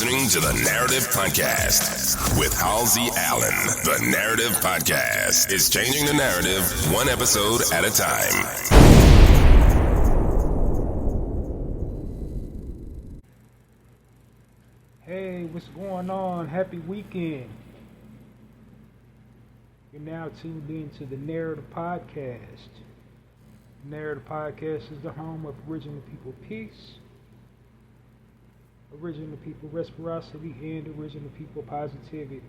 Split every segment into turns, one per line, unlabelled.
listening to the Narrative Podcast with Halsey Allen. The Narrative Podcast is changing the narrative one episode at a time.
Hey, what's going on? Happy weekend. You're now tuned in to the Narrative Podcast. The Narrative Podcast is the home of original people peace, original people reciprocity, and original people positivity.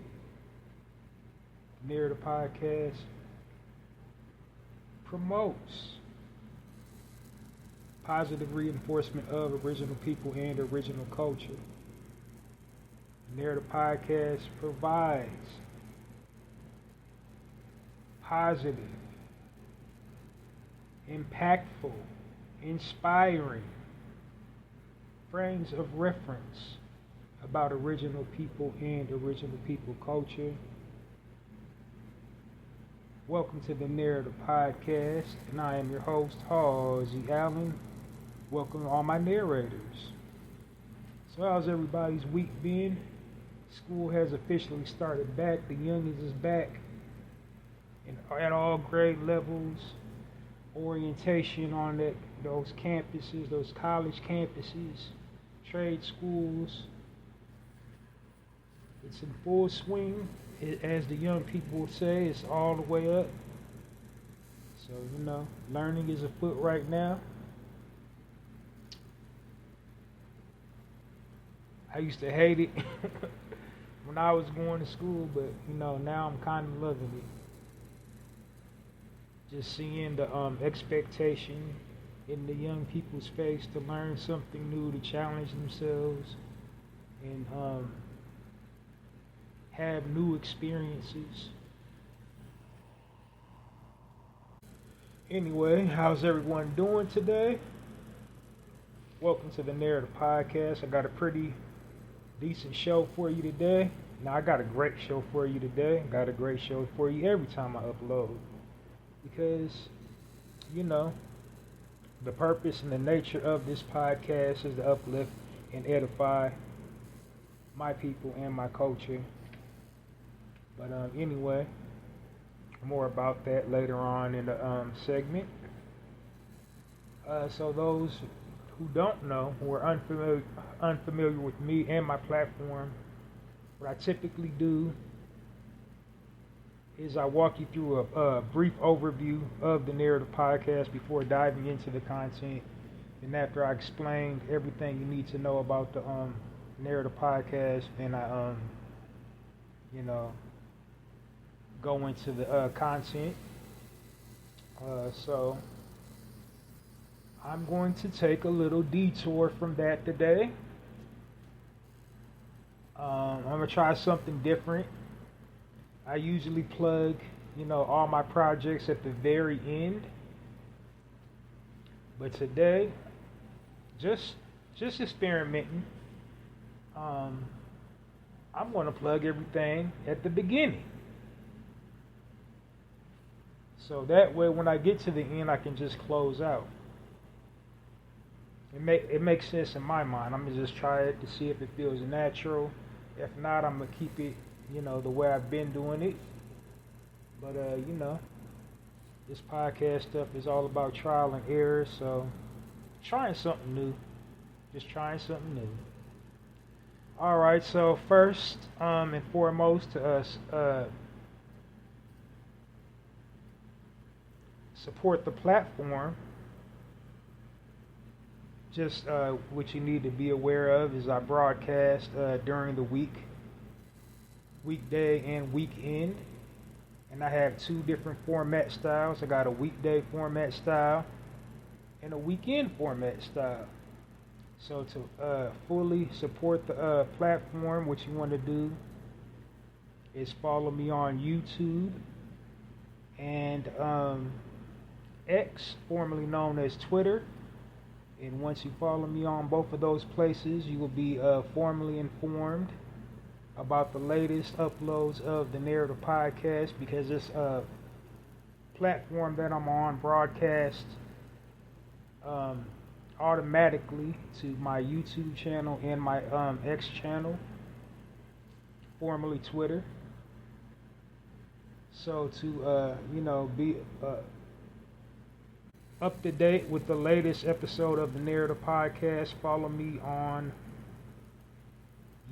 The Narrative Podcast promotes positive reinforcement of original people and original culture. The Narrative Podcast provides positive, impactful, inspiring frames of reference about original people and original people culture. Welcome to the Narrative Podcast, and I am your host, Halsey Allen. Welcome to all my narrators. So how's everybody's week been? School has officially started back. The youngins is back at all grade levels. Orientation on those campuses, those college campuses, trade schools. It's in full swing. As the young people would say, it's all the way up. So, learning is afoot right now. I used to hate it when I was going to school, but, now I'm kind of loving it. Just seeing the expectation in the young people's face to learn something new, to challenge themselves, and have new experiences. Anyway, how's everyone doing today? Welcome to the Narrative Podcast. I got a pretty decent show for you today. Now, I got a great show for you today. I got a great show for you every time I upload. Because, the purpose and the nature of this podcast is to uplift and edify my people and my culture. But anyway, more about that later on in the segment. So those who don't know, who are unfamiliar with me and my platform, what I typically do is I walk you through a brief overview of the Narrative Podcast before diving into the content. And after I explained everything you need to know about the Narrative Podcast, then I go into the content. So I'm going to take a little detour from that today. I'm going to try something different. I usually plug, all my projects at the very end. But today, just experimenting, I'm going to plug everything at the beginning. So that way, when I get to the end, I can just close out. It makes sense in my mind. I'm going to just try it to see if it feels natural. If not, I'm going to keep it the way I've been doing it. But, this podcast stuff is all about trial and error, so trying something new. Just trying something new. Alright, so first and foremost to us, support the platform. Just what you need to be aware of is I broadcast during the week. Weekday and weekend, and I have two different format styles. I got a weekday format style and a weekend format style. So to fully support the platform, what you want to do is follow me on YouTube and X, formerly known as Twitter. And once you follow me on both of those places, you will be formally informed about the latest uploads of the Narrative Podcast, because this platform that I'm on broadcasts automatically to my YouTube channel and my X channel, formerly Twitter. So to be up to date with the latest episode of the Narrator Podcast, follow me on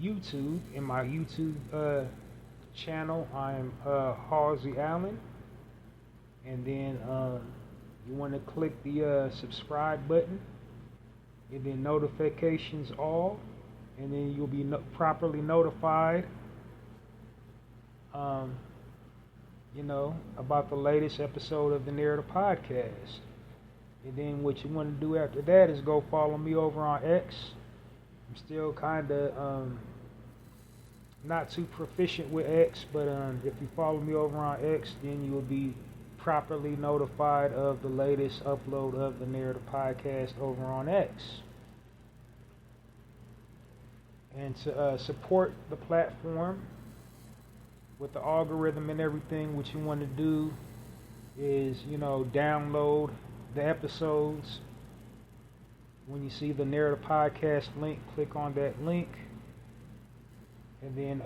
YouTube. In my YouTube channel, I'm Halsey Allen, and then you want to click the subscribe button, and then notifications all, and then you'll be properly notified about the latest episode of the Narrator Podcast. And then what you want to do after that is go follow me over on X. I'm still kind of not too proficient with X, but if you follow me over on X, then you'll be properly notified of the latest upload of the Narrator Podcast over on X. And to support the platform with the algorithm and everything, what you want to do is, download the episodes. When you see the Narrator Podcast link, click on that link, and then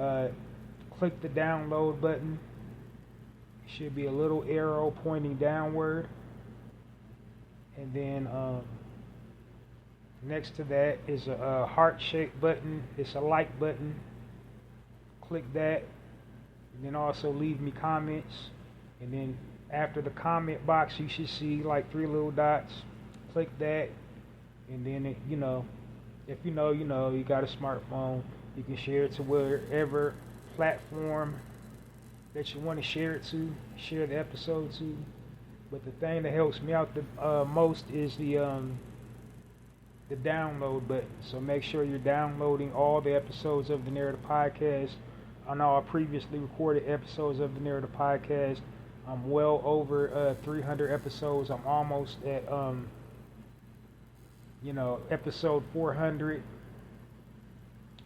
click the download button. It should be a little arrow pointing downward, and then next to that is a heart-shaped button. It's a like button. Click that, and then also leave me comments, and then after the comment box, you should see like 3 little dots. Click that, and then if you got a smartphone, you can share it to wherever platform that you want to share it to, share the episode to. But the thing that helps me out the most is the download button. So make sure you're downloading all the episodes of the Narrator Podcast on all previously recorded episodes of the Narrator Podcast. I'm well over 300 episodes. I'm almost at episode 400.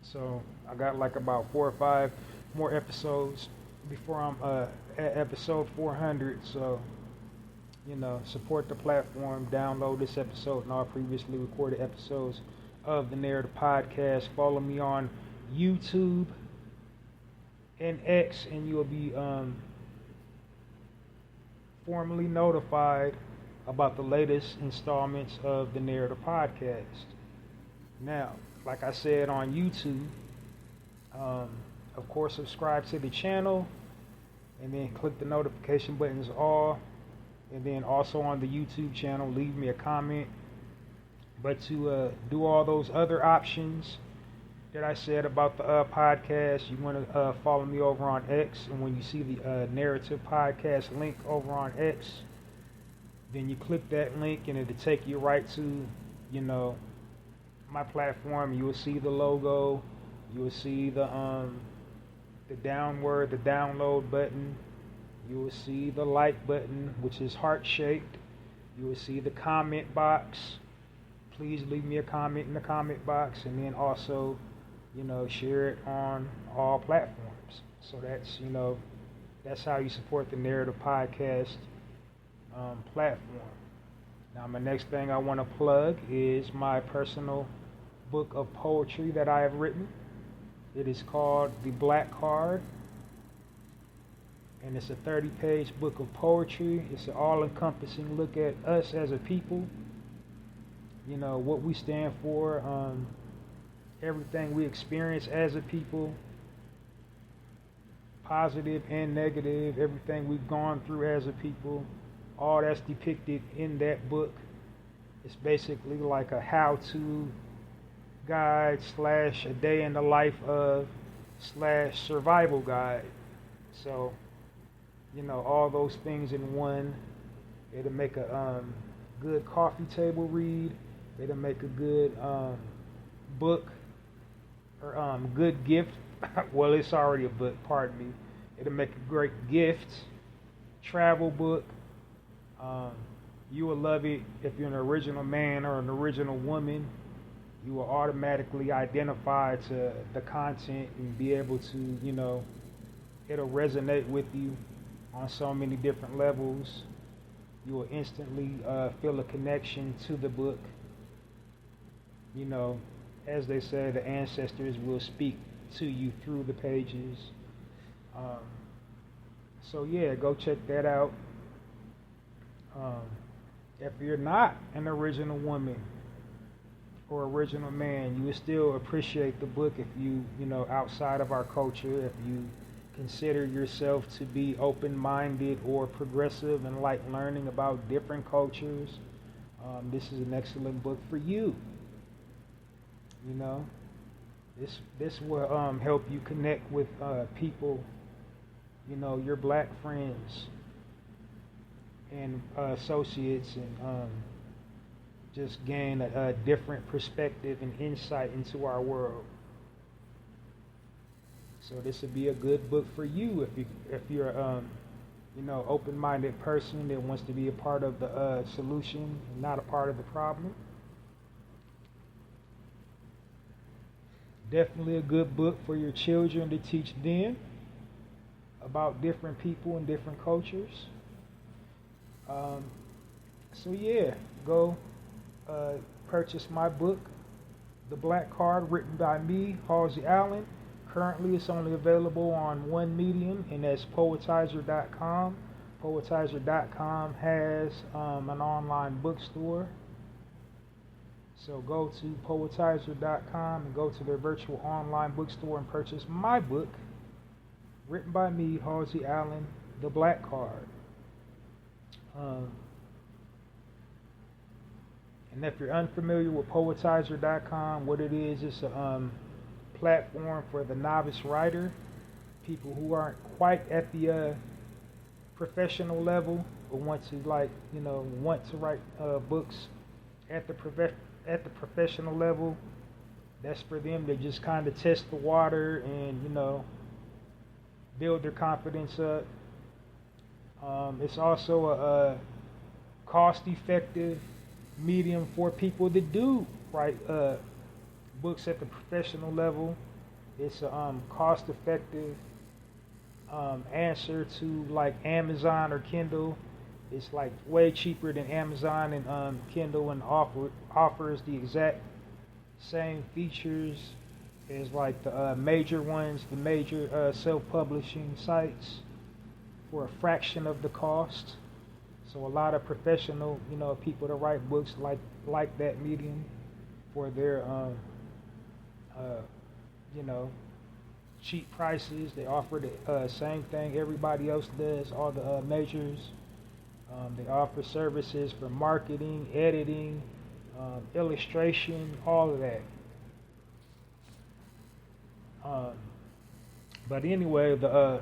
So I got like about 4 or 5 more episodes before I'm at episode 400. So support the platform. Download this episode and all previously recorded episodes of the Narrator Podcast. Follow me on YouTube and X, and you'll be formally notified about the latest installments of the Narrator Podcast. Now, like I said on YouTube, of course, subscribe to the channel, and then click the notification buttons all, and then also on the YouTube channel, leave me a comment. But to do all those other options that I said about the podcast, you want to follow me over on X, and when you see the Narrative Podcast link over on X, then you click that link and it'll take you right to my platform. You will see the logo, you will see the download button, you will see the like button, which is heart shaped, you will see the comment box. Please leave me a comment in the comment box, and then also share it on all platforms. So that's how you support the Narrative Podcast platform. Now, my next thing I want to plug is my personal book of poetry that I have written. It is called The Black Card, and it's a 30-page book of poetry. It's an all-encompassing look at us as a people, what we stand for, everything we experience as a people, positive and negative, everything we've gone through as a people, all that's depicted in that book. It's basically like a how-to guide / a day in the life of / survival guide. So, all those things in one. It'll make a good coffee table read. It'll make a good book, or good gift. Well, it's already a book, pardon me. It'll make a great gift, travel book. You will love it if you're an original man or an original woman. You will automatically identify to the content and be able to, it'll resonate with you on so many different levels. You will instantly feel a connection to the book. You know, as they say, the ancestors will speak to you through the pages. Um, so yeah, go check that out. Um, if you're not an original woman or original man, you would still appreciate the book if you know, outside of our culture, if you consider yourself to be open-minded or progressive and like learning about different cultures. This is an excellent book for you. You know, this will help you connect with people, you know, your black friends and associates, and just gain a different perspective and insight into our world. So this would be a good book for you if you're you know, open-minded person that wants to be a part of the solution and not a part of the problem. Definitely a good book for your children to teach them about different people and different cultures. So yeah, go purchase my book, The Black Card, written by me, Halsey Allen. Currently, it's only available on one medium, and that's poetizer.com. Poetizer.com has an online bookstore. So go to poetizer.com and go to their virtual online bookstore and purchase my book, written by me, Halsey Allen, The Black Card. And if you're unfamiliar with poetizer.com, what it is, it's a platform for the novice writer, people who aren't quite at the professional level, but want to, like, you know, want to write books at the professional level. That's for them to just kind of test the water and, you know, build their confidence up. It's also a cost-effective medium for people that do write books at the professional level. It's a cost-effective answer to like Amazon or Kindle. It's like way cheaper than Amazon and Kindle, and offers the exact same features as like the major ones, the major self-publishing sites, for a fraction of the cost. So a lot of professional, you know, people that write books like that medium for their you know, cheap prices. They offer the same thing everybody else does, all the majors. They offer services for marketing, editing, illustration, all of that. But anyway, the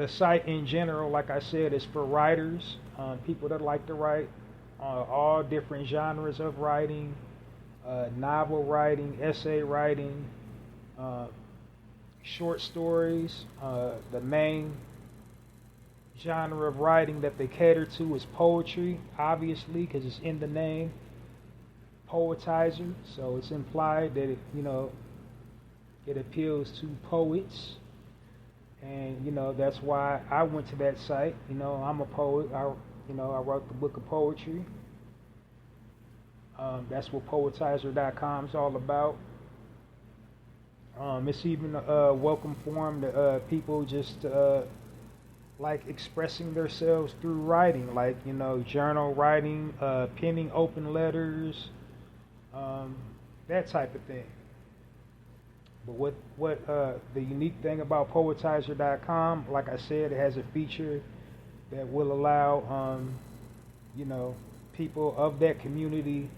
site in general, like I said, is for writers, people that like to write, all different genres of writing, novel writing, essay writing, short stories. The main genre of writing that they cater to is poetry, obviously, because it's in the name, poetizer. So it's implied that it, you know, it appeals to poets. And, you know, that's why I went to that site. You know, I'm a poet. I wrote the book of poetry. That's what poetizer.com is all about. It's even a welcome forum to people just like expressing themselves through writing, like, you know, journal writing, penning open letters, that type of thing. But what the unique thing about poetizer.com, like I said, it has a feature that will allow, you know, people of that community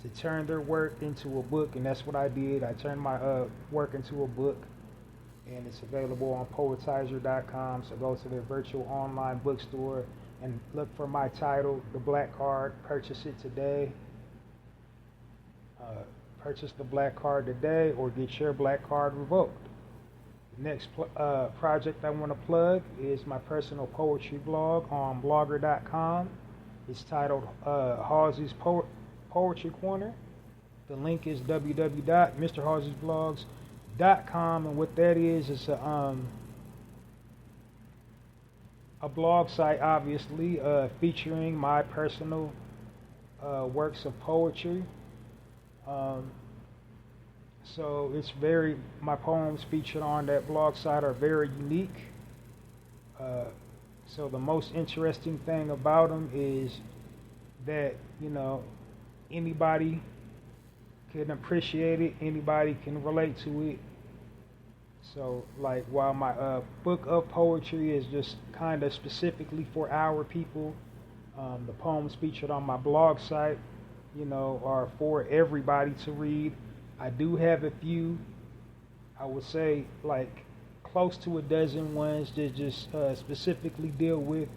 to turn their work into a book, and that's what I did. I turned my work into a book, and it's available on poetizer.com. So go to their virtual online bookstore and look for my title, The Black Card. Purchase it today. Purchase the Black Card today, or get your Black Card revoked. The next project I want to plug is my personal poetry blog on blogger.com. It's titled Hallzies Poetry Corner. The link is www.mrhalziesblogs.com, and what that is a blog site, obviously, featuring my personal works of poetry. So my poems featured on that blog site are very unique. So the most interesting thing about them is that, anybody can appreciate it, anybody can relate to it. So, like, while my book of poetry is just kind of specifically for our people, the poems featured on my blog site, are for everybody to read. I do have a few, I would say, like, close to a dozen ones that just specifically deal with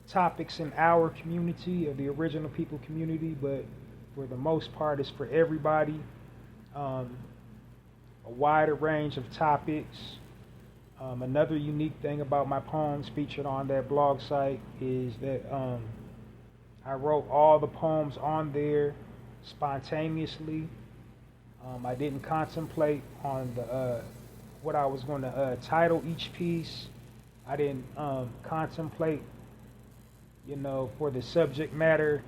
topics in our community, or the original people community, but for the most part, it's for everybody. A wider range of topics. Another unique thing about my poems featured on that blog site is that I wrote all the poems on there spontaneously. I didn't contemplate on what I was going to title each piece. I didn't contemplate, for the subject matter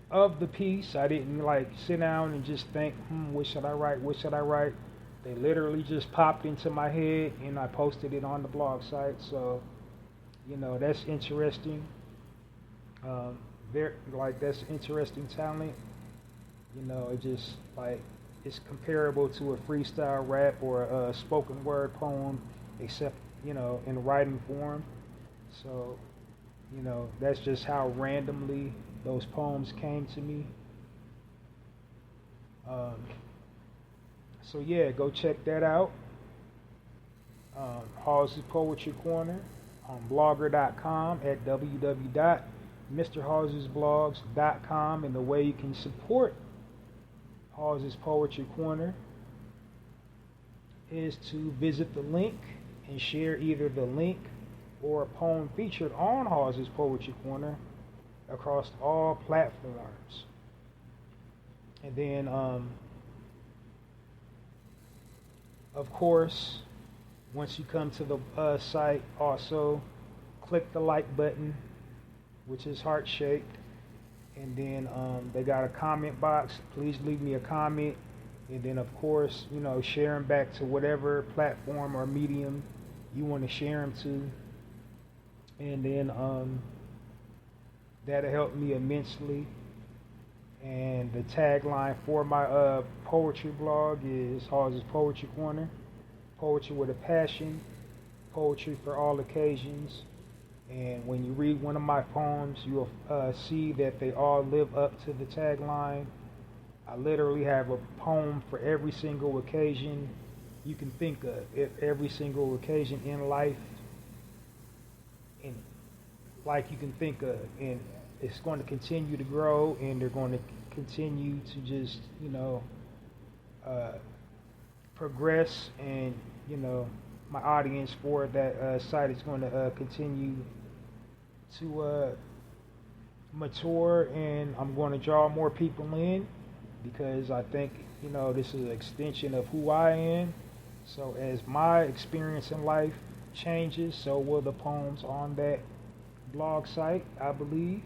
of the piece. I didn't like sit down and just think, what should I write? What should I write? They literally just popped into my head, and I posted it on the blog site. So, that's interesting. That's interesting talent. It just like it's comparable to a freestyle rap or a spoken word poem, except in writing form. So, that's just how randomly those poems came to me. So yeah, go check that out. Hall's Poetry Corner on blogger.com at www.mrhallsblogs.com, and the way you can support Hall's Poetry Corner is to visit the link and share either the link or a poem featured on Hall's Poetry Corner across all platforms. And then of course, once you come to the site, also click the like button, which is heart-shaped, and then they got a comment box. Please leave me a comment, and then of course, share them back to whatever platform or medium you want to share them to, and then that'll help me immensely. And the tagline for my poetry blog is Hall's Poetry Corner. Poetry with a passion, poetry for all occasions. And when you read one of my poems, you'll see that they all live up to the tagline. I literally have a poem for every single occasion you can think of, every single occasion in life, and like you can think of, and it's going to continue to grow, and they're going to continue to just, progress, and, my audience for that site is going to continue to mature, and I'm going to draw more people in, because I think, this is an extension of who I am. So as my experience in life changes, so will the poems on that blog site, I believe.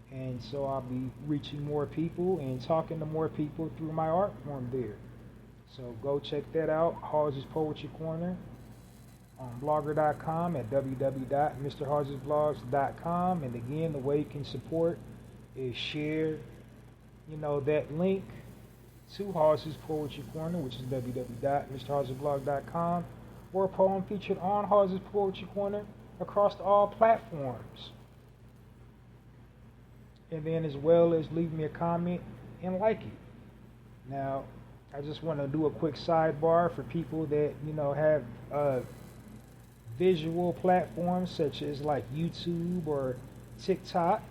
And so I'll be reaching more people and talking to more people through my art form there. So go check that out, Hall's Poetry Corner, on blogger.com at www.mrhallsblogs.com. And again, the way you can support is share, that link to Hall's Poetry Corner, which is www.mrhallsblog.com, or a poem featured on Hall's Poetry Corner across all platforms. And then as well as leave me a comment and like it. Now, I just want to do a quick sidebar for people that, have visual platforms such as like YouTube or TikTok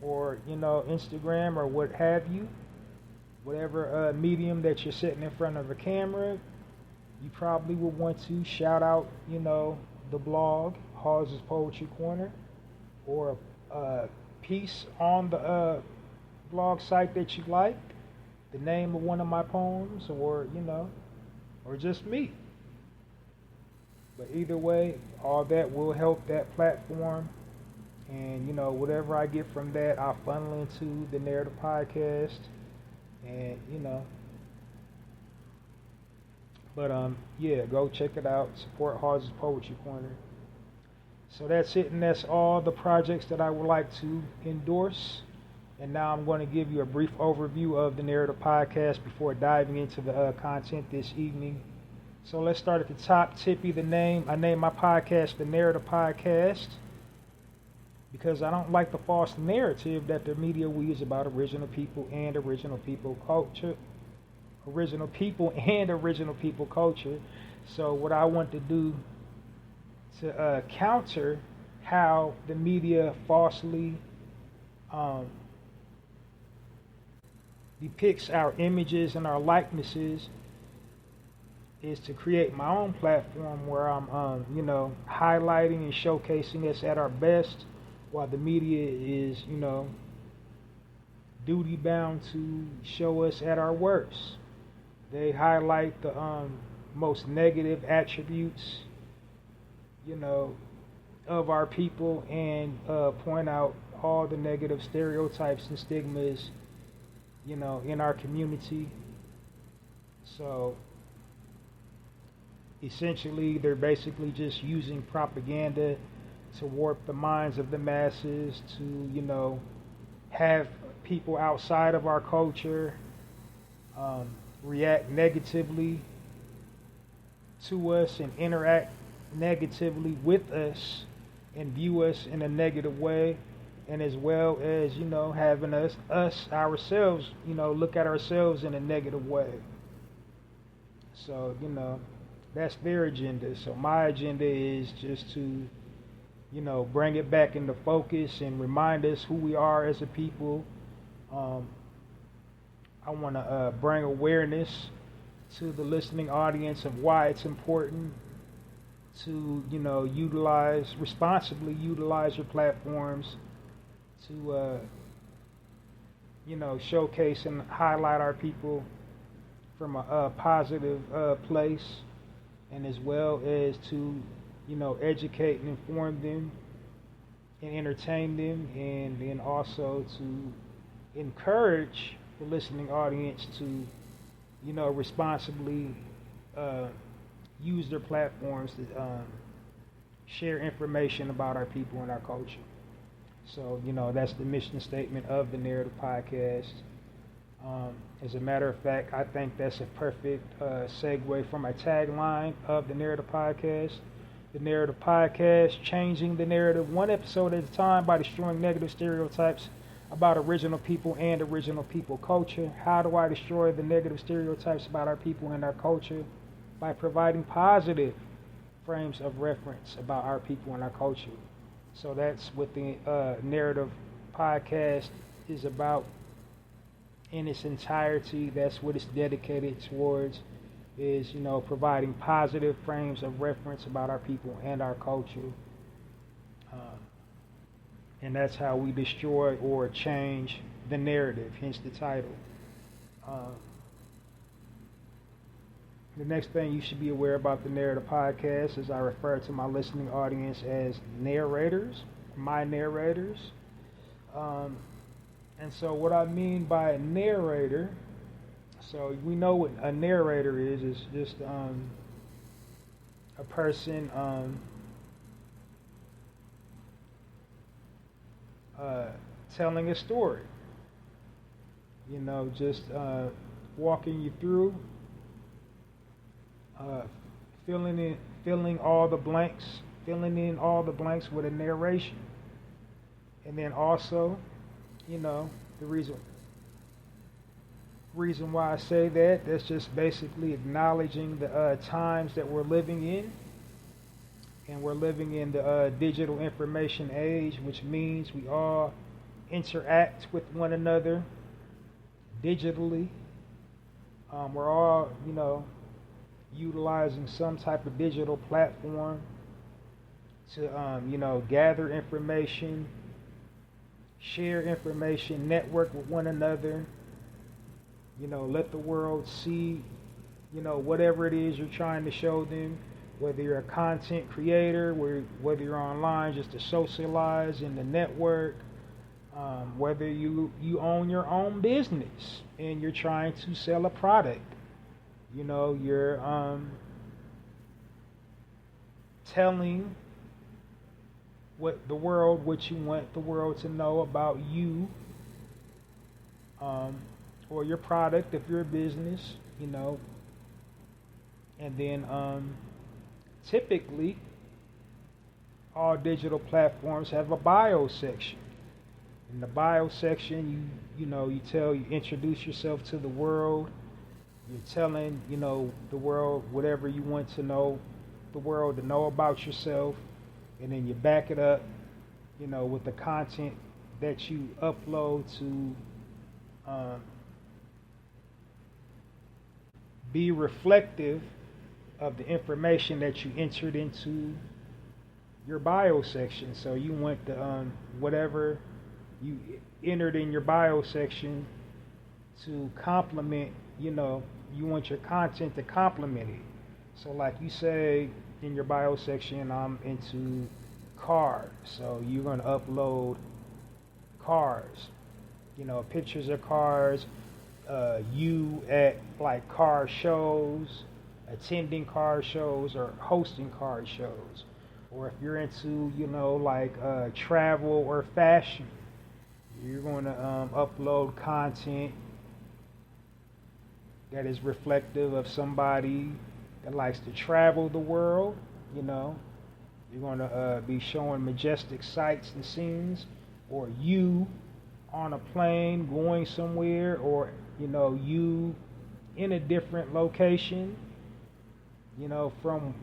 or, Instagram or what have you. Whatever medium that you're sitting in front of a camera, you probably would want to shout out, the blog, Hall's Poetry Corner, or a piece on the blog site that you like, the name of one of my poems, or or just me. But either way, all that will help that platform, and whatever I get from that, I'll funnel into the Narrative Podcast, and But yeah, go check it out. Support Hallzies Poetry Corner. So that's it, and that's all the projects that I would like to endorse. And now I'm going to give you a brief overview of the Narrator Podcast before diving into the content this evening. So let's start at the top. Tippy, I named my podcast the Narrator Podcast because I don't like the false narrative that the media weaves about original people and original people culture. So what I want to do to counter how the media falsely depicts our images and our likenesses is to create my own platform where I'm, highlighting and showcasing us at our best, while the media is, duty bound to show us at our worst. They highlight the most negative attributes, of our people, and point out all the negative stereotypes and stigmas, in our community. So essentially, they're basically just using propaganda to warp the minds of the masses to, have people outside of our culture react negatively to us and interact negatively with us and view us in a negative way, and as well as having us ourselves look at ourselves in a negative way. So that's their agenda. So my agenda is just to bring it back into focus and remind us who we are as a people. I want to bring awareness to the listening audience of why it's important to responsibly utilize your platforms to showcase and highlight our people from a positive place, and as well as to educate and inform them and entertain them, and then also to encourage the listening audience to responsibly use their platforms to share information about our people and our culture. So, that's the mission statement of the Narrative Podcast. As a matter of fact, I think that's a perfect segue from my tagline of the Narrative Podcast. The Narrative Podcast, changing the narrative one episode at a time by destroying negative stereotypes about original people and original people culture. How do I destroy the negative stereotypes about our people and our culture? By providing positive frames of reference about our people and our culture. So that's what the Narrative Podcast is about in its entirety. That's what it's dedicated towards, is providing positive frames of reference about our people and our culture. And that's how we destroy or change the narrative, hence the title. The next thing you should be aware about the Narrative Podcast is I refer to my listening audience as narrators, my narrators. And so what I mean by a narrator, so we know what a narrator is just a person telling a story, just walking you through, filling in all the blanks with a narration. And then also, the reason why I say that's just basically acknowledging the times that we're living in. And we're living in the digital information age, which means we all interact with one another digitally. We're all, utilizing some type of digital platform to, gather information, share information, network with one another, let the world see, whatever it is you're trying to show them. Whether you're a content creator, whether you're online just to socialize in the network, whether you own your own business and you're trying to sell a product, You're telling what you want the world to know about you, or your product if you're a business, and then typically all digital platforms have a bio section. In the bio section, you introduce yourself to the world. You're telling, the world whatever you want to know the world to know about yourself, and then you back it up, with the content that you upload to be reflective of the information that you entered into your bio section. So you want the whatever you entered in your bio section to complement, you want your content to complement it. So like you say in your bio section, I'm into cars. So you're going to upload cars, pictures of cars, you at like car shows, attending car shows, or hosting car shows. Or if you're into, travel or fashion, you're going to upload content that is reflective of somebody that likes to travel the world. You're going to be showing majestic sights and scenes, or you on a plane going somewhere, or you in a different location, from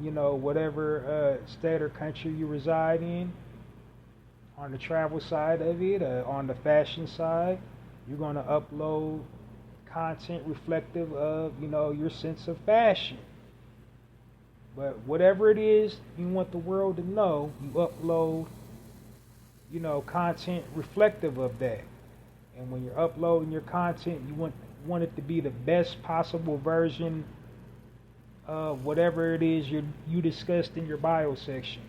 whatever state or country you reside in. On the travel side of it, on the fashion side, you're going to upload content reflective of your sense of fashion. But whatever it is you want the world to know, you upload content reflective of that. And when you're uploading your content, you want it to be the best possible version of whatever it is you discussed in your bio section.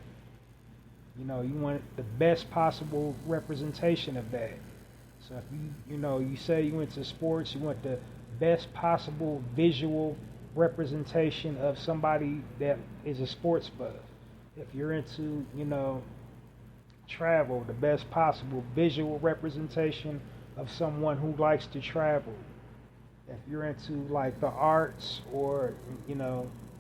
You want the best possible representation of that. So if you say you into sports, you want the best possible visual representation of somebody that is a sports buff. If you're into, travel, the best possible visual representation of someone who likes to travel. If you're into like the arts, or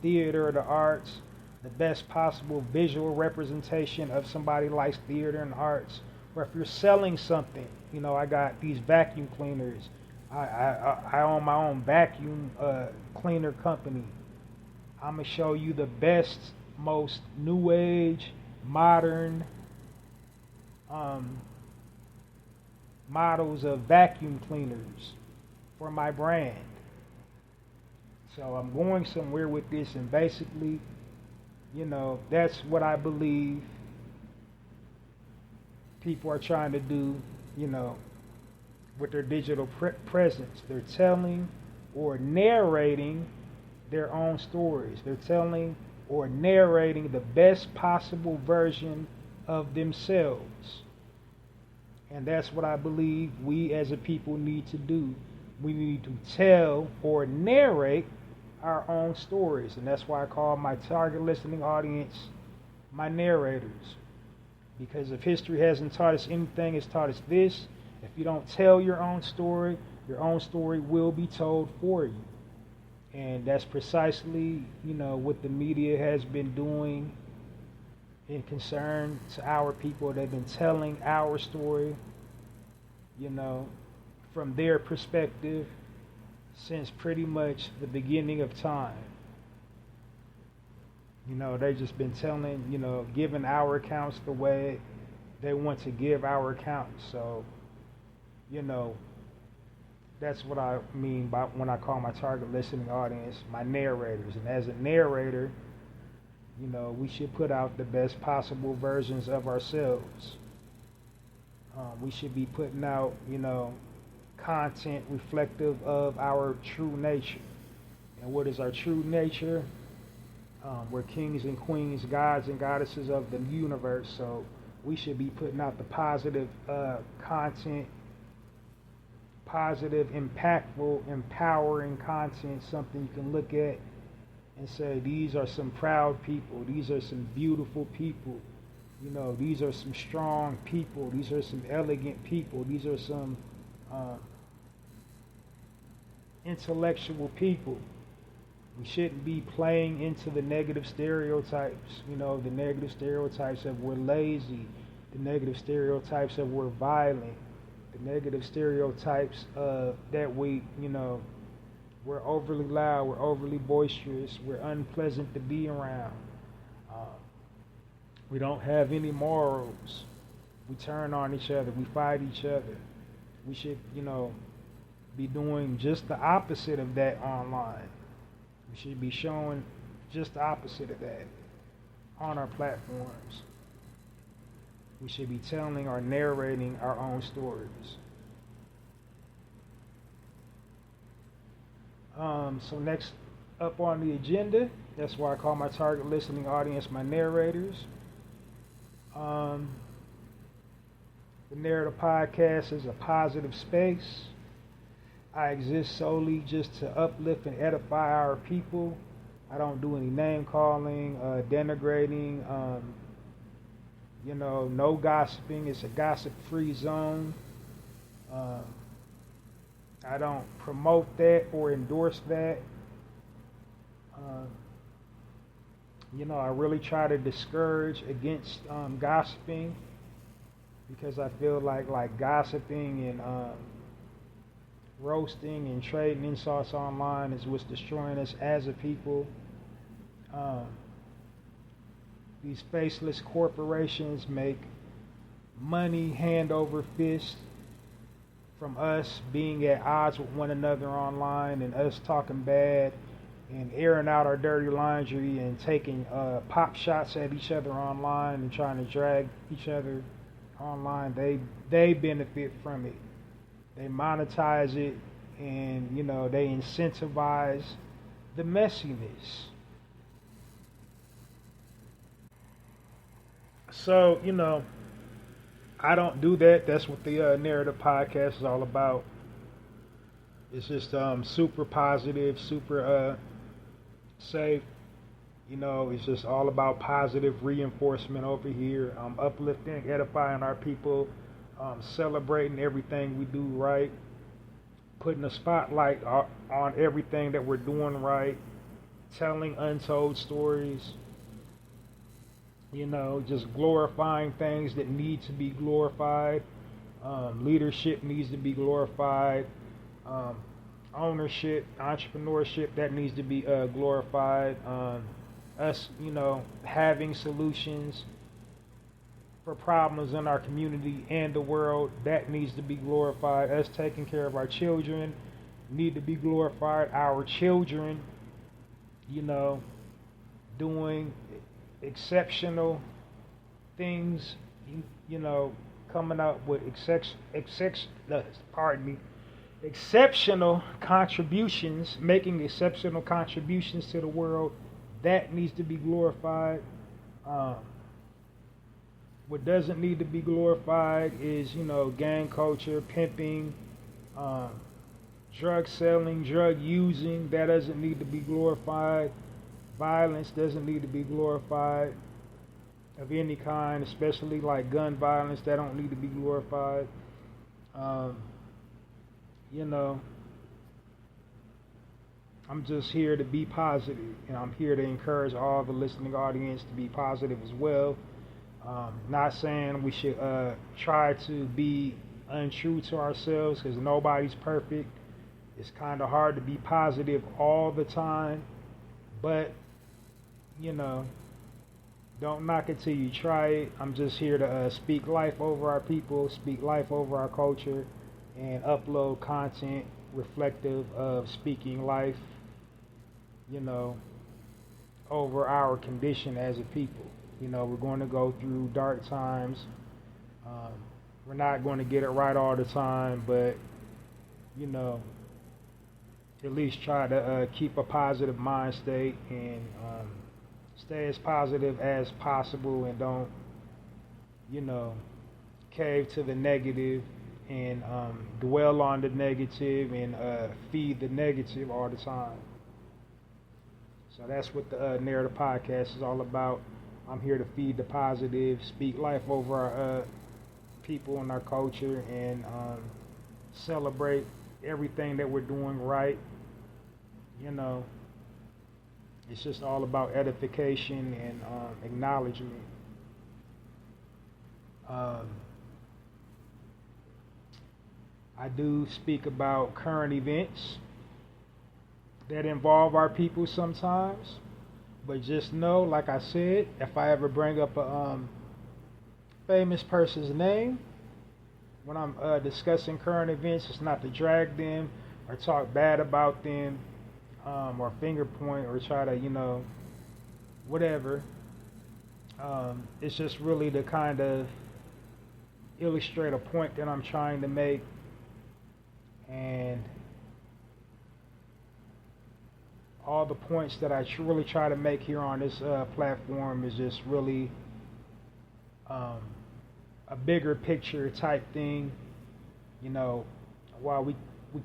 theater or the arts, the best possible visual representation of somebody who likes theater and arts. Or if you're selling something, I got these vacuum cleaners. I own my own vacuum cleaner company. I'm gonna show you the best, most new age, modern models of vacuum cleaners for my brand. So I'm going somewhere with this, and basically, that's what I believe people are trying to do, with their digital presence. They're telling or narrating their own stories. They're telling or narrating the best possible version of themselves. And that's what I believe we as a people need to do. We need to tell or narrate our own stories. And that's why I call my target listening audience my narrators. Because if history hasn't taught us anything, it's taught us this. If you don't tell your own story will be told for you. And that's precisely, what the media has been doing in concern to our people. They've been telling our story, from their perspective since pretty much the beginning of time. They've just been telling, giving our accounts the way they want to give our accounts. So, that's what I mean by when I call my target listening audience my narrators. And as a narrator, we should put out the best possible versions of ourselves. We should be putting out, content reflective of our true nature. And what is our true nature? We're kings and queens, gods and goddesses of the universe. So we should be putting out the positive content, positive, impactful, empowering content, something you can look at and say, these are some proud people, these are some beautiful people, you know, these are some strong people, these are some elegant people, these are some intellectual people. We shouldn't be playing into the negative stereotypes, you know, the negative stereotypes of we're lazy, the negative stereotypes of we're violent, the negative stereotypes that we, you know, we're overly loud, we're overly boisterous, we're unpleasant to be around. We don't have any morals. We turn on each other, we fight each other. We should, you know, be doing just the opposite of that online. We should be showing just the opposite of that on our platforms. We should be telling or narrating our own stories. So next up on the agenda, that's why I call my target listening audience my narrators. The Narrator Podcast is a positive space. I exist solely just to uplift and edify our people. I don't do any name calling, denigrating, you know, no gossiping. It's a gossip-free zone. I don't promote that or endorse that. You know, I really try to discourage against gossiping, because I feel like gossiping and roasting and trading insults online is what's destroying us as a people. These faceless corporations make money hand over fist from us being at odds with one another online and us talking bad and airing out our dirty laundry and taking pop shots at each other online and trying to drag each other online. They benefit from it. They monetize it, and, you know, they incentivize the messiness. So, you know, I don't do that. That's what the Narrative Podcast is all about. It's just super positive, super safe. You know, it's just all about positive reinforcement over here. Uplifting, edifying our people, celebrating everything we do right, putting a spotlight on everything that we're doing right, telling untold stories. You know, just glorifying things that need to be glorified. Leadership needs to be glorified. Ownership, entrepreneurship, that needs to be glorified. Us, you know, having solutions for problems in our community and the world, that needs to be glorified. Us taking care of our children need to be glorified. Our children, you know, doing exceptional things, you know, coming up with exceptional contributions, making exceptional contributions to the world, that needs to be glorified. What doesn't need to be glorified is, you know, gang culture, pimping, drug selling, drug using, that doesn't need to be glorified. Violence doesn't need to be glorified of any kind, especially like gun violence, that don't need to be glorified. You know, I'm just here to be positive, and I'm here to encourage all the listening audience to be positive as well. Not saying we should try to be untrue to ourselves, because nobody's perfect. It's kind of hard to be positive all the time, but, you know, don't knock it till you try it. I'm just here to speak life over our people, speak life over our culture, and upload content reflective of speaking life, you know, over our condition as a people. You know, we're going to go through dark times. We're not going to get it right all the time, but, you know, at least try to keep a positive mind state and stay as positive as possible, and don't, you know, cave to the negative and dwell on the negative and feed the negative all the time. So that's what the Narrative Podcast is all about. I'm here to feed the positive, speak life over our people and our culture, and celebrate everything that we're doing right. You know, it's just all about edification and acknowledgement. I do speak about current events that involve our people sometimes, but just know, like I said, if I ever bring up a famous person's name when I'm discussing current events, it's not to drag them or talk bad about them or finger point or try to, whatever. It's just really to kind of illustrate a point that I'm trying to make. And all the points that I really try to make here on this platform is just really a bigger picture type thing. While we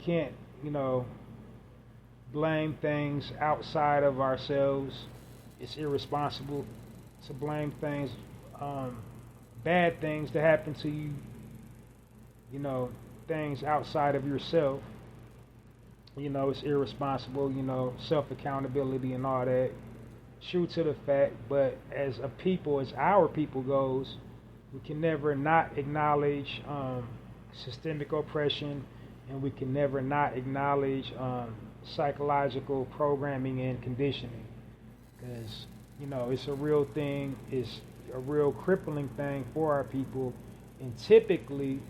can't, blame things outside of ourselves, it's irresponsible to blame things, bad things that happen to you, things outside of yourself. It's irresponsible, self-accountability and all that. True to the fact, but as a people, as our people goes, we can never not acknowledge systemic oppression, and we can never not acknowledge psychological programming and conditioning. Because, it's a real thing, it's a real crippling thing for our people. And typically,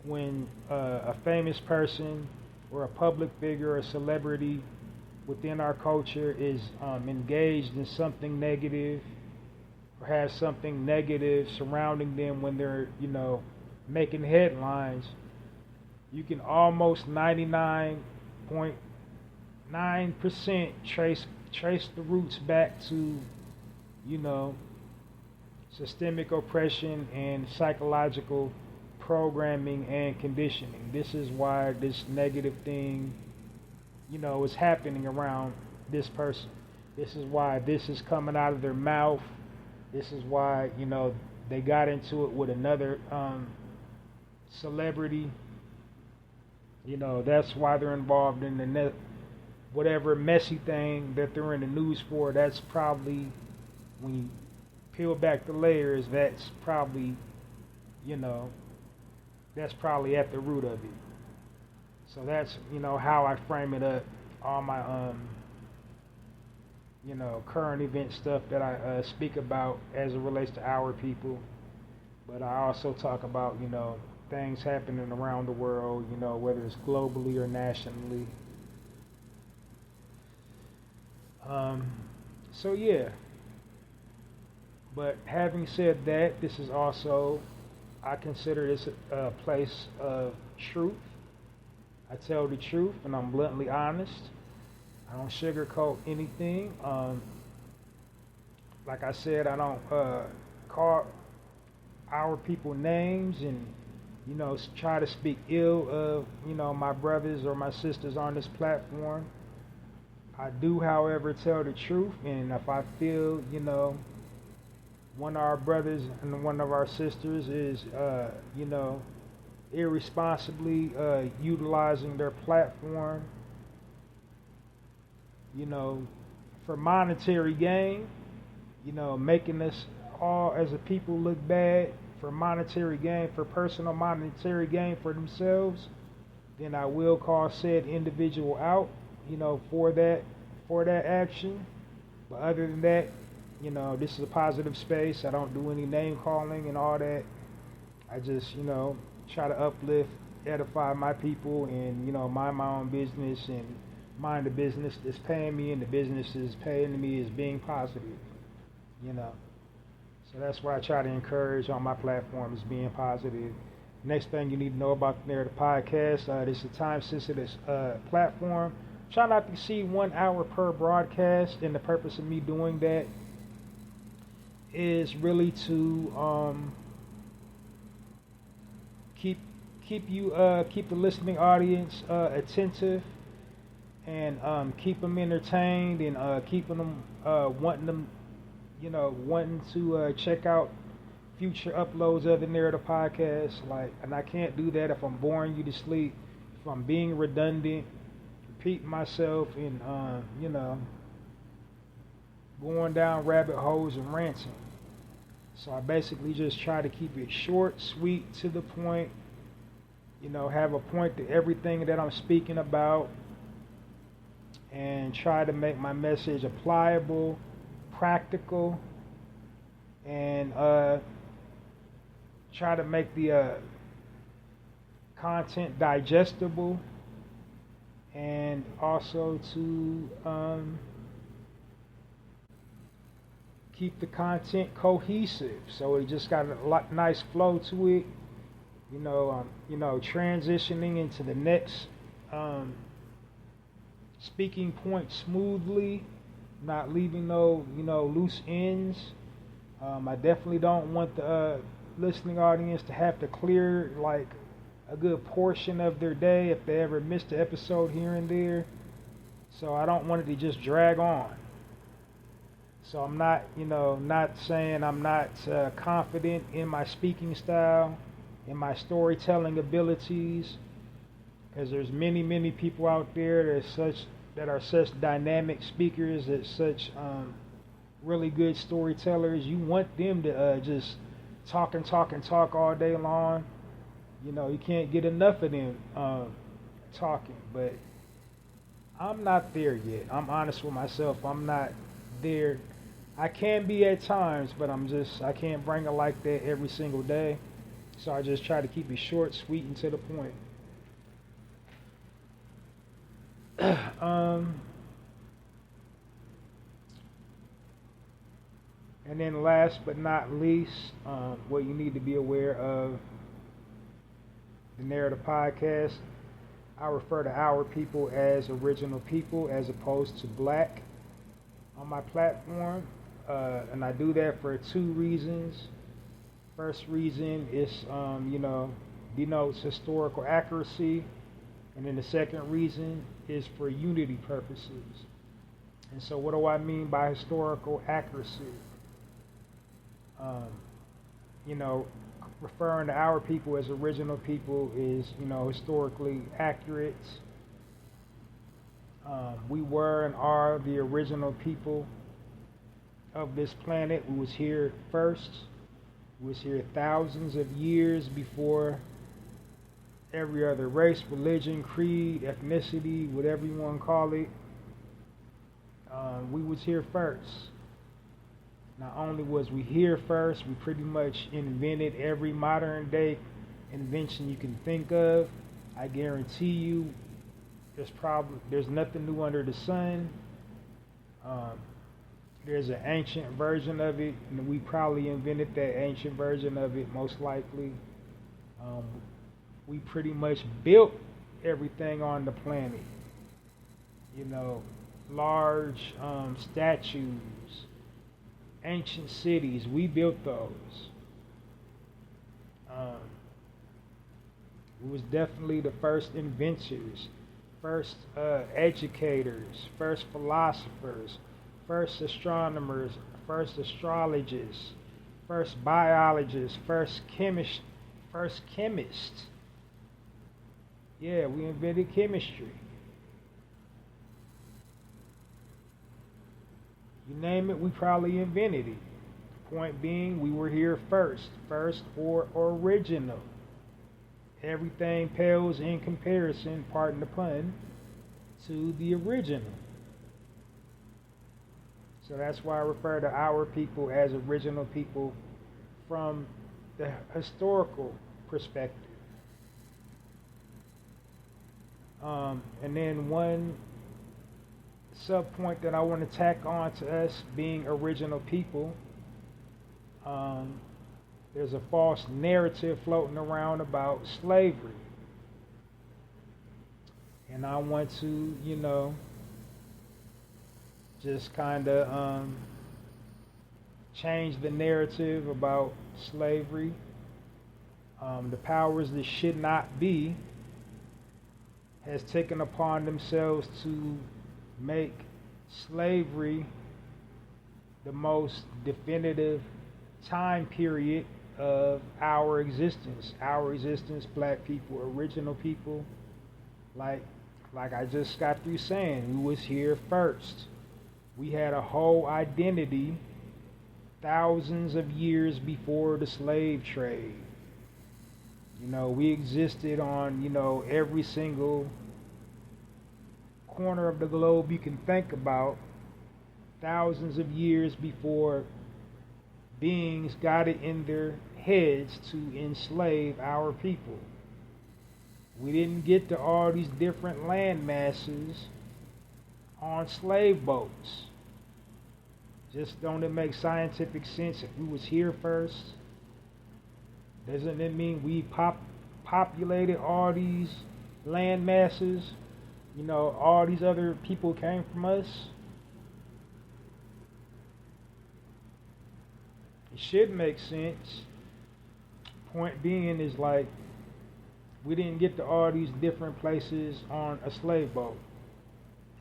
when a famous person or a public figure or a celebrity within our culture is engaged in something negative or has something negative surrounding them when they're, making headlines, you can almost 99.9% trace the roots back to, systemic oppression and psychological programming and conditioning. This is why this negative thing, is happening around this person. This is why this is coming out of their mouth. This is why, they got into it with another celebrity. That's why they're involved in the whatever messy thing that they're in the news for. That's probably, when you peel back the layers, that's probably, that's probably at the root of it. So that's, how I frame it up, all my, current event stuff that I speak about as it relates to our people. But I also talk about, things happening around the world, whether it's globally or nationally. So yeah. But having said that, this is also, I consider this a place of truth. I tell the truth and I'm bluntly honest. I don't sugarcoat anything. Like I said, I don't call our people names and, try to speak ill of, my brothers or my sisters on this platform. I do, however, tell the truth, and if I feel, one of our brothers and one of our sisters is, irresponsibly utilizing their platform, for monetary gain, making us all as a people look bad for monetary gain, for personal monetary gain for themselves, then I will call said individual out, for that action. But other than that, this is a positive space. I don't do any name calling and all that. I just, try to uplift, edify my people, and, mind my own business and mind the business that's paying me, and the business is paying me is being positive, So that's what I try to encourage on my platform, is being positive. Next thing you need to know about the Narrative Podcast, this is a time-sensitive platform. Try not to exceed 1 hour per broadcast, and the purpose of me doing that is really to keep keep the listening audience attentive, and keep them entertained, and keeping them wanting to check out future uploads of the Narrator podcast. And I can't do that if I'm boring you to sleep, if I'm being redundant, repeating myself, and going down rabbit holes and ranting. So I basically just try to keep it short, sweet, to the point. Have a point to everything that I'm speaking about, and try to make my message applicable, practical, and try to make the content digestible, and also to keep the content cohesive, so it just got a nice flow to it. Transitioning into the next speaking point smoothly, not leaving no loose ends. I definitely don't want the listening audience to have to clear like a good portion of their day if they ever missed an episode here and there. So I don't want it to just drag on. So I'm not saying I'm not confident in my speaking style, in my storytelling abilities, because there's many people out there that are such dynamic speakers, that such really good storytellers. You want them to just talk all day long. You can't get enough of them talking. But I'm not there yet. I'm honest with myself. I'm not there. I can be at times, but I can't bring it like that every single day. So I just try to keep it short, sweet, and to the point. And then last but not least, what you need to be aware of the Narrator podcast. I refer to our people as original people as opposed to black on my platform. And I do that for two reasons. First reason is, denotes historical accuracy. And then the second reason is for unity purposes. And so what do I mean by historical accuracy? Referring to our people as original people is, historically accurate. We were and are the original people of this planet. We was here first. We was here thousands of years before every other race, religion, creed, ethnicity, whatever you want to call it. We was here first. Not only was we here first, we pretty much invented every modern day invention you can think of. I guarantee you there's nothing new under the sun. There's an ancient version of it, and we probably invented that ancient version of it, most likely. We pretty much built everything on the planet. Large statues, ancient cities, we built those. We was definitely the first inventors, first educators, first philosophers, first astronomers, first astrologists, first biologists, first chemists. Yeah, we invented chemistry. You name it, we probably invented it. Point being, we were here first or original. Everything pales in comparison, pardon the pun, to the original. So that's why I refer to our people as original people from the historical perspective. And then one sub-point that I want to tack on to us being original people, there's a false narrative floating around about slavery. And I want to, just kind of change the narrative about slavery. The powers that should not be has taken upon themselves to make slavery the most definitive time period of our existence. Our existence, black people, original people, like I just got through saying, we was here first. We had a whole identity thousands of years before the slave trade. We existed on, every single corner of the globe you can think about, thousands of years before beings got it in their heads to enslave our people. We didn't get to all these different land masses on slave boats. Just don't it make scientific sense? If we was here first, doesn't it mean we populated all these land masses? All these other people came from us. It should make sense. Point being is like, we didn't get to all these different places on a slave boat,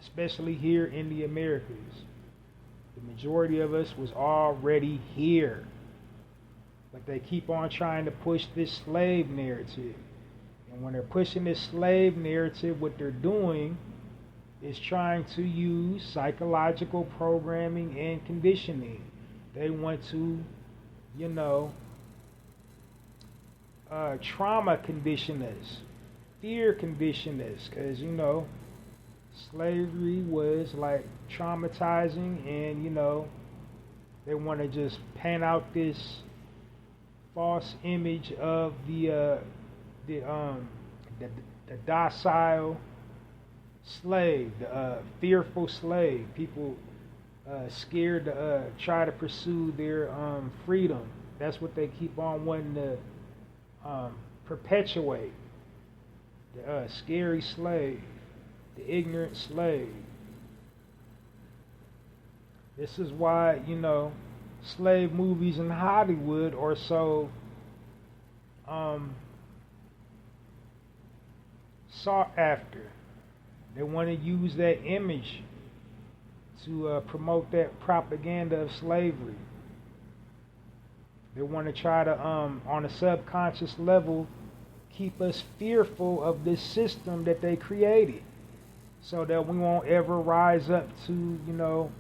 especially here in the Americas. The majority of us was already here. But they keep on trying to push this slave narrative. And when they're pushing this slave narrative, what they're doing is trying to use psychological programming and conditioning. They want to, trauma condition us, fear condition us, because, slavery was like traumatizing, and, they want to just paint out this false image of the docile slave, the fearful slave, people scared to try to pursue their freedom. That's what they keep on wanting to perpetuate. The scary slave, the ignorant slave. This is why, slave movies in Hollywood are so sought after. They want to use that image to promote that propaganda of slavery. They want to try to, on a subconscious level, keep us fearful of this system that they created, so that we won't ever rise up to,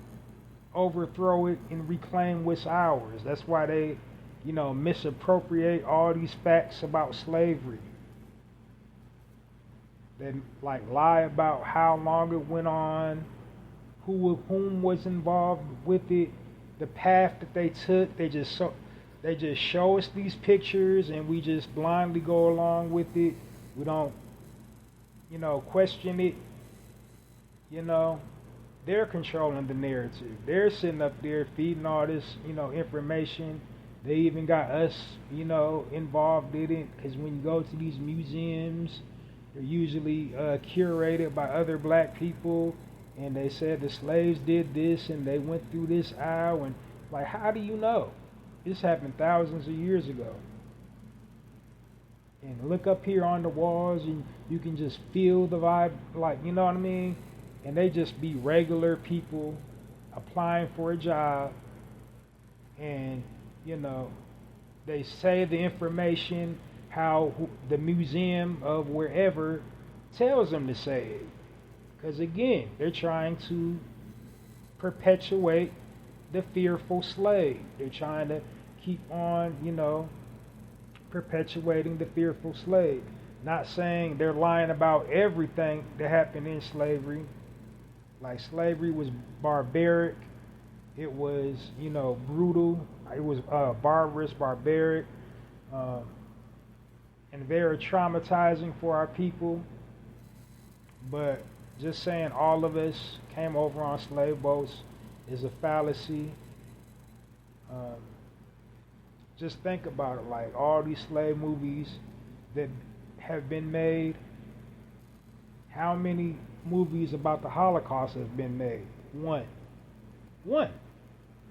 overthrow it and reclaim what's ours. That's why they, misappropriate all these facts about slavery. They lie about how long it went on, whom was involved with it, the path that they took. They just show us these pictures, and we just blindly go along with it. We don't, question it. They're controlling the narrative. They're sitting up there feeding all this, information. They even got us, involved in it, because when you go to these museums, they're usually curated by other black people, and they said the slaves did this, and they went through this aisle, and how do you know? This happened thousands of years ago. And look up here on the walls, and you can just feel the vibe, you know what I mean? And they just be regular people applying for a job, and they say the information how the museum of wherever tells them to say it, because again, they're trying to perpetuate the fearful slave. They're trying to keep on perpetuating the fearful slave. Not saying they're lying about everything that happened in slavery. Slavery was barbaric. It was, brutal. It was barbarous, barbaric, and very traumatizing for our people. But just saying all of us came over on slave boats is a fallacy. Just think about it. All these slave movies that have been made, how many movies about the Holocaust have been made? One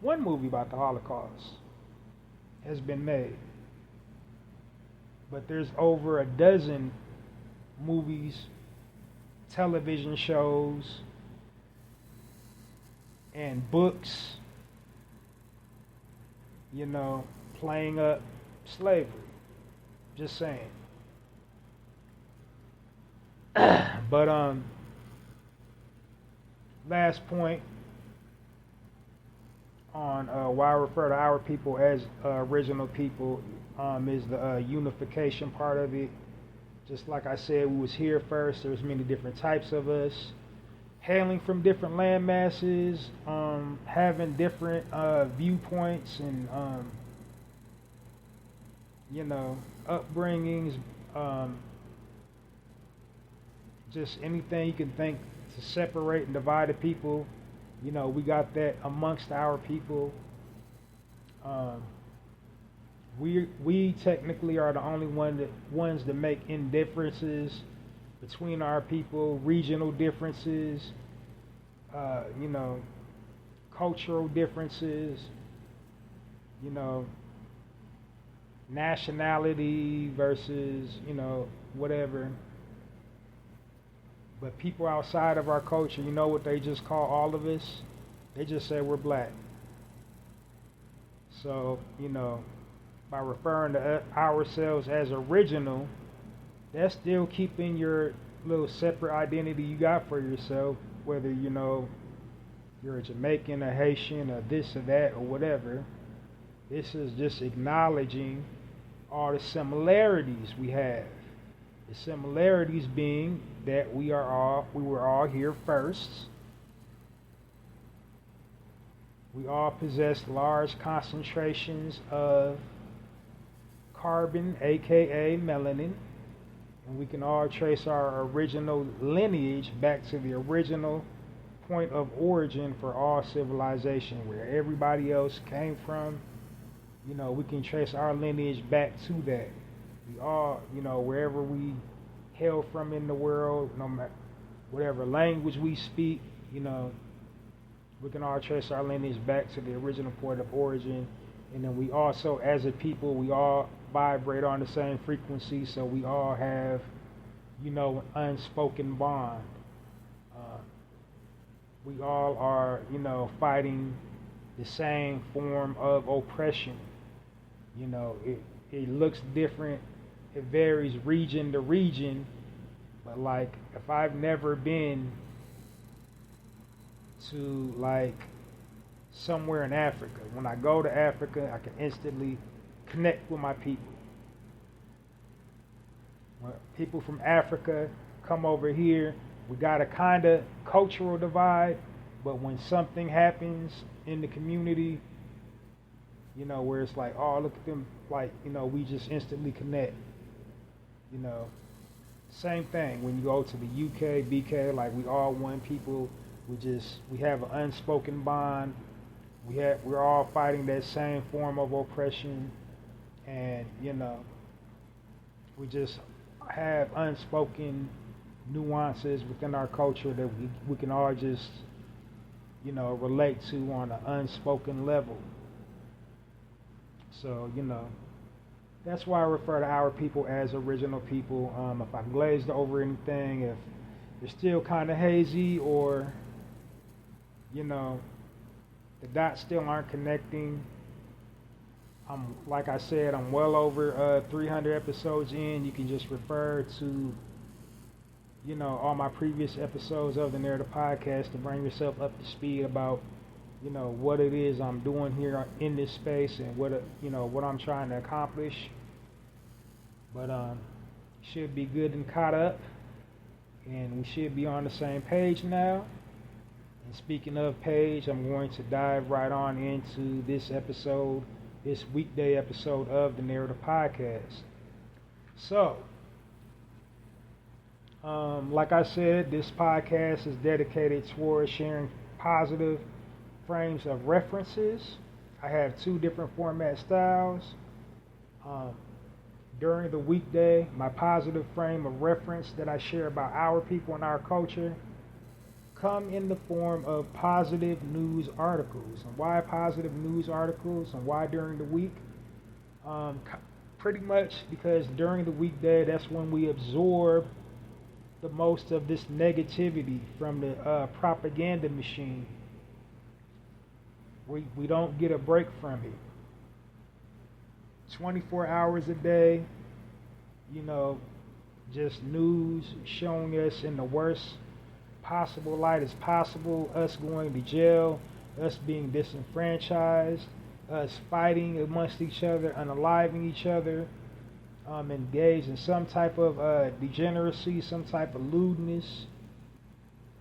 movie about the Holocaust has been made. but there's over a dozen movies, television shows, and books, playing up slavery. Just saying. But last point on why I refer to our people as original people is the unification part of it. Just like I said, we was here first. There's many different types of us, hailing from different land masses, having different viewpoints and upbringings, just anything you can think to separate and divide the people. We got that amongst our people. We technically are the only ones that make indifferences between our people, regional differences, cultural differences, nationality versus, whatever. But people outside of our culture, you know what they just call all of us? They just say we're black. So, by referring to ourselves as original, that's still keeping your little separate identity you got for yourself, whether, you're a Jamaican, a Haitian, or this or that, or whatever. This is just acknowledging all the similarities we have. The similarities being that we were all here first. We all possess large concentrations of carbon, aka melanin, and we can all trace our original lineage back to the original point of origin for all civilization, where everybody else came from. We can trace our lineage back to that. We all, wherever we hail from in the world, no matter whatever language we speak, we can all trace our lineage back to the original point of origin. And then we also, as a people, we all vibrate on the same frequency, so we all have, an unspoken bond. We all are, fighting the same form of oppression. It looks different. It varies region to region, but like if I've never been to like somewhere in Africa, when I go to Africa, I can instantly connect with my people. When people from Africa come over here, we got a kind of cultural divide, but when something happens in the community, where it's like, oh, look at them, like, we just instantly connect. Same thing when you go to the UK, BK, like we all one people. We have an unspoken bond. We're all fighting that same form of oppression, and we just have unspoken nuances within our culture that we can all just relate to on an unspoken level. So that's why I refer to our people as original people. If I glazed over anything, if it's still kind of hazy, or the dots still aren't connecting, like I said, I'm well over 300 episodes in. You can just refer to all my previous episodes of the Narrator podcast to bring yourself up to speed about what it is I'm doing here in this space and what I'm trying to accomplish. But should be good and caught up, and we should be on the same page now. And speaking of page, I'm going to dive right on into this weekday episode of the Narrator podcast. So, like I said, this podcast is dedicated towards sharing positive frames of references. I have 2 different format styles. During the weekday, my positive frame of reference that I share about our people and our culture come in the form of positive news articles. And why positive news articles, and why during the week? pretty much because during the weekday, that's when we absorb the most of this negativity from the propaganda machine. We don't get a break from it. 24 hours a day, you know, just news showing us in the worst possible light as possible, us going to jail, us being disenfranchised, us fighting amongst each other, unaliving each other, engaged in some type of degeneracy, some type of lewdness,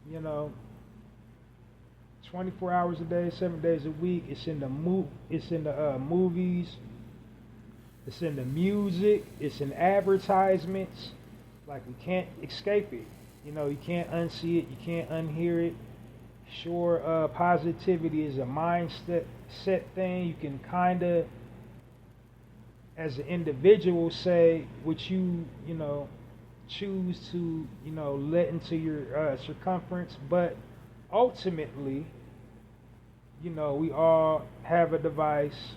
you know, 24 hours a day, 7 days a week. It's in the movies, it's in the music, it's in advertisements. Like, we can't escape it. You know, you can't unsee it, you can't unhear it. Sure, positivity is a mindset thing. You can kind of, as an individual, say what you know, choose to, you know, let into your circumference. But ultimately, you know, we all have a device.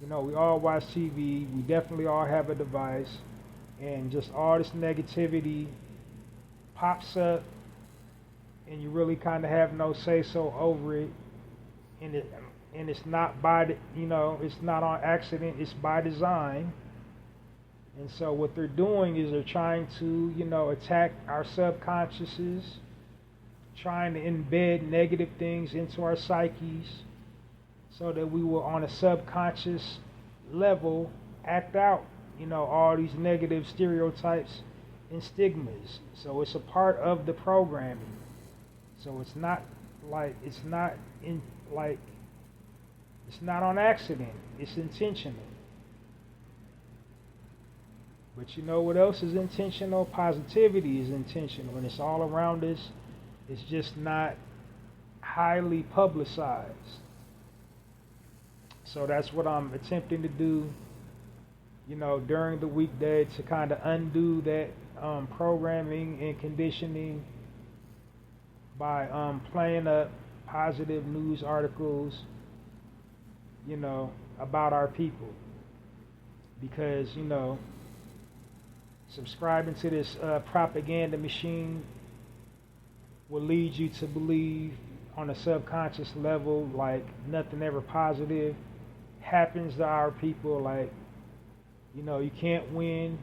You know, we all watch TV. We definitely all have a device. And just all this negativity pops up, and you really kind of have no say-so over it. And it's not by, you know, it's not on accident. It's by design. And so what they're doing is they're trying to, you know, attack our subconsciouses, trying to embed negative things into our psyches so that we will, on a subconscious level, act out, you know, all these negative stereotypes and stigmas. So it's a part of the programming. So it's not on accident. It's intentional. But you know what else is intentional? Positivity is intentional, and it's all around us. It's just not highly publicized. So that's what I'm attempting to do, you know, during the weekday, to kind of undo that programming and conditioning by playing up positive news articles, you know, about our people. Because, you know, subscribing to this propaganda machine will lead you to believe on a subconscious level like nothing ever positive happens to our people. Like, you know, you can't win,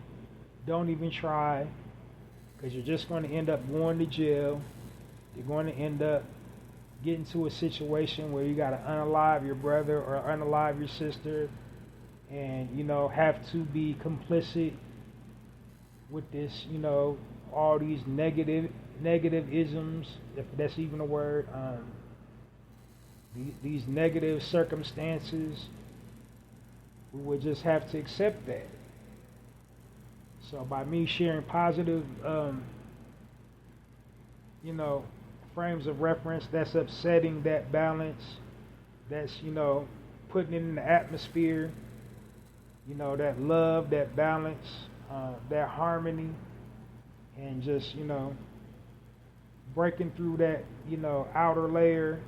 don't even try, because you're just going to end up going to jail. You're going to end up getting to a situation where you got to unalive your brother or unalive your sister, and, you know, have to be complicit with this, you know, all these negative isms, if that's even a word, these negative circumstances. We would just have to accept that. So by me sharing positive, you know, frames of reference, that's upsetting that balance, that's, you know, putting it in the atmosphere, you know, that love, that balance, that harmony, and just, you know, breaking through that, you know, outer layer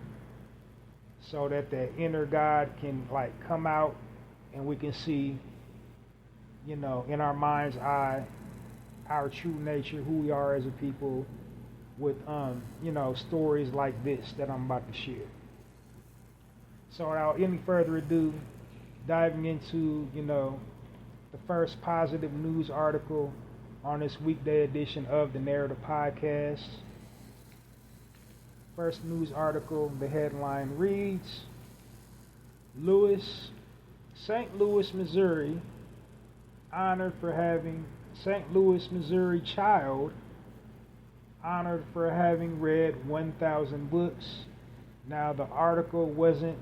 so that the inner God can, like, come out and we can see, you know, in our mind's eye, our true nature, who we are as a people, with, you know, stories like this that I'm about to share. So without any further ado, diving into, you know, the first positive news article on this weekday edition of the Narrator Podcast. First news article, the headline reads, St. Louis, Missouri, honored for having St. Louis, Missouri child honored for having read 1,000 books. Now, the article wasn't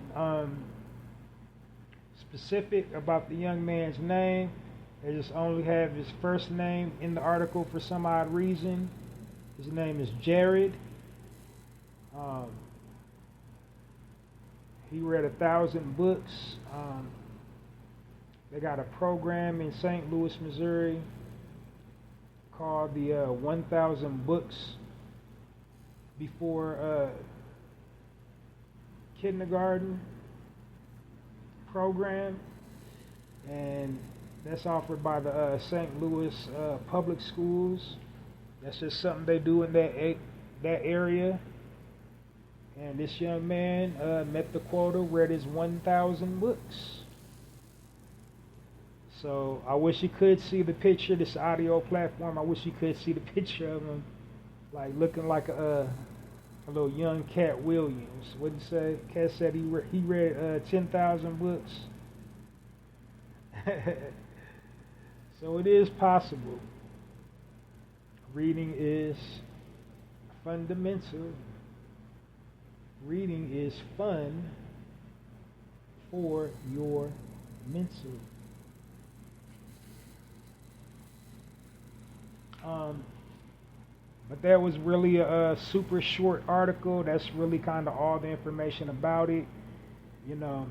specific about the young man's name. They just only have his first name in the article for some odd reason. His name is Jared. He read 1,000 books. They got a program in St. Louis, Missouri called the 1,000 Books Before Kindergarten program. And That's offered by the St. Louis public schools. That's just something they do in that area. And this young man met the quota, read his 1,000 books. So I wish you could see the picture. This audio platform, I wish you could see the picture of him, like looking like a little young Cat Williams. What'd you say? Cat said he read 10,000 books. So it is possible. Reading is fundamental. Reading is fun for your mental. But that was really a super short article. That's really kind of all the information about it. You know,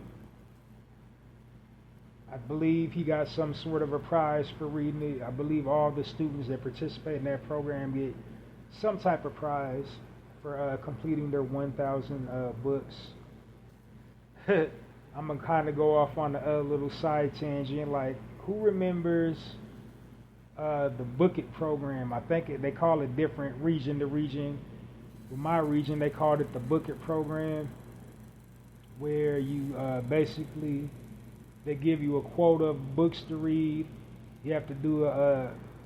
I believe he got some sort of a prize for reading it. I believe all the students that participate in that program get some type of prize for completing their 1,000 books. I'm going to kind of go off on a little side tangent. Like, who remembers the Book It program? I think they call it different region to region. With my region, they called it the Book It program, where you basically, they give you a quota of books to read. You have to do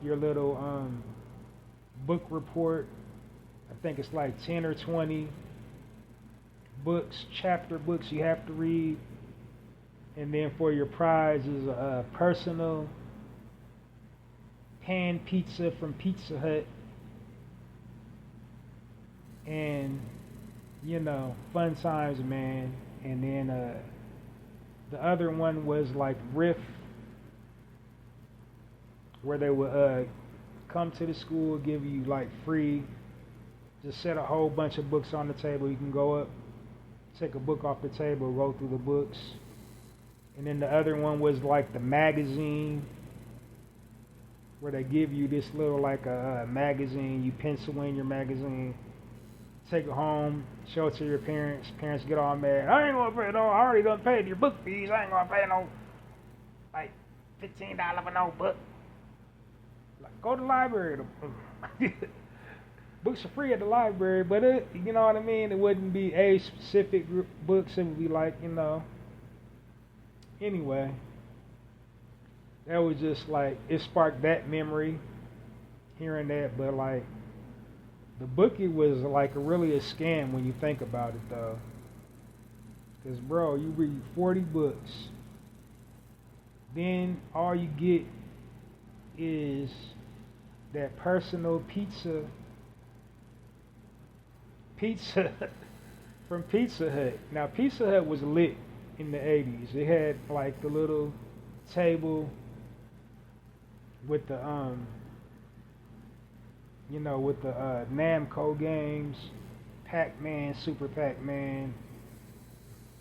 your little book report. I think it's like 10 or 20 books, chapter books you have to read. And then for your prize is a personal pan pizza from Pizza Hut. And, you know, fun times, man. And then the other one was like Riff, where they would come to the school, give you like free, just set a whole bunch of books on the table. You can go up, take a book off the table, go through the books. And then the other one was like the magazine, where they give you this little like a magazine. You pencil in your magazine, take it home, show it to your parents. Parents get all mad. I ain't gonna pay no. I already done paid your book fees. I ain't gonna pay no, like $15 for no book. Like, go to the library. Books are free at the library, but you know what I mean? It wouldn't be age specific books. It would be like, you know. Anyway, that was just like, it sparked that memory, hearing that. But like, the bookie was like really a scam when you think about it, though. Because, bro, you read 40 books, then all you get is that personal pizza from Pizza Hut. Now, Pizza Hut was lit in the 80s. It had like the little table with the you know, with the Namco games, Pac-Man, Super Pac-Man,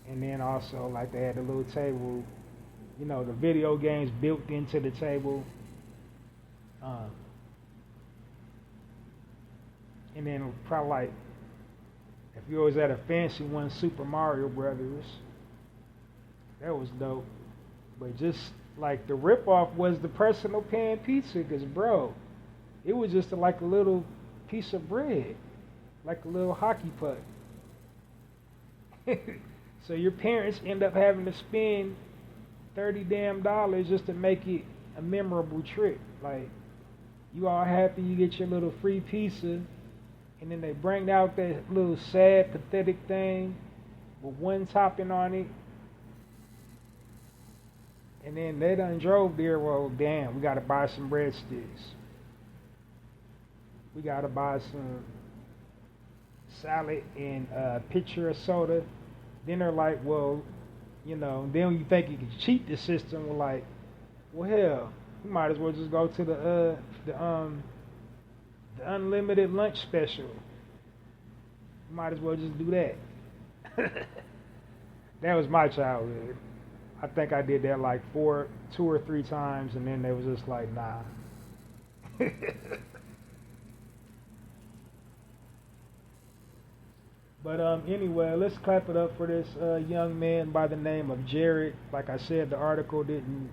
and then also like they had a little table, you know, the video games built into the table. And then probably like, if you was at a fancy one, Super Mario Brothers, that was dope. But just like the ripoff was the personal pan pizza, because bro, it was just like a little piece of bread, like a little hockey puck. So your parents end up having to spend $30 damn just to make it a memorable trip. Like, you all happy you get your little free pizza, and then they bring out that little sad, pathetic thing with one topping on it. And then they done drove there. Well, damn, we got to buy some breadsticks. We got to buy some salad and a pitcher of soda. Then they're like, well, you know, then you think you can cheat the system. We're like, well, hell, you might as well just go to the unlimited lunch special. You might as well just do that. That was my childhood. I think I did that like 2 or 3 times, and then they was just like, nah. But anyway, let's clap it up for this young man by the name of Jared. Like I said, the article didn't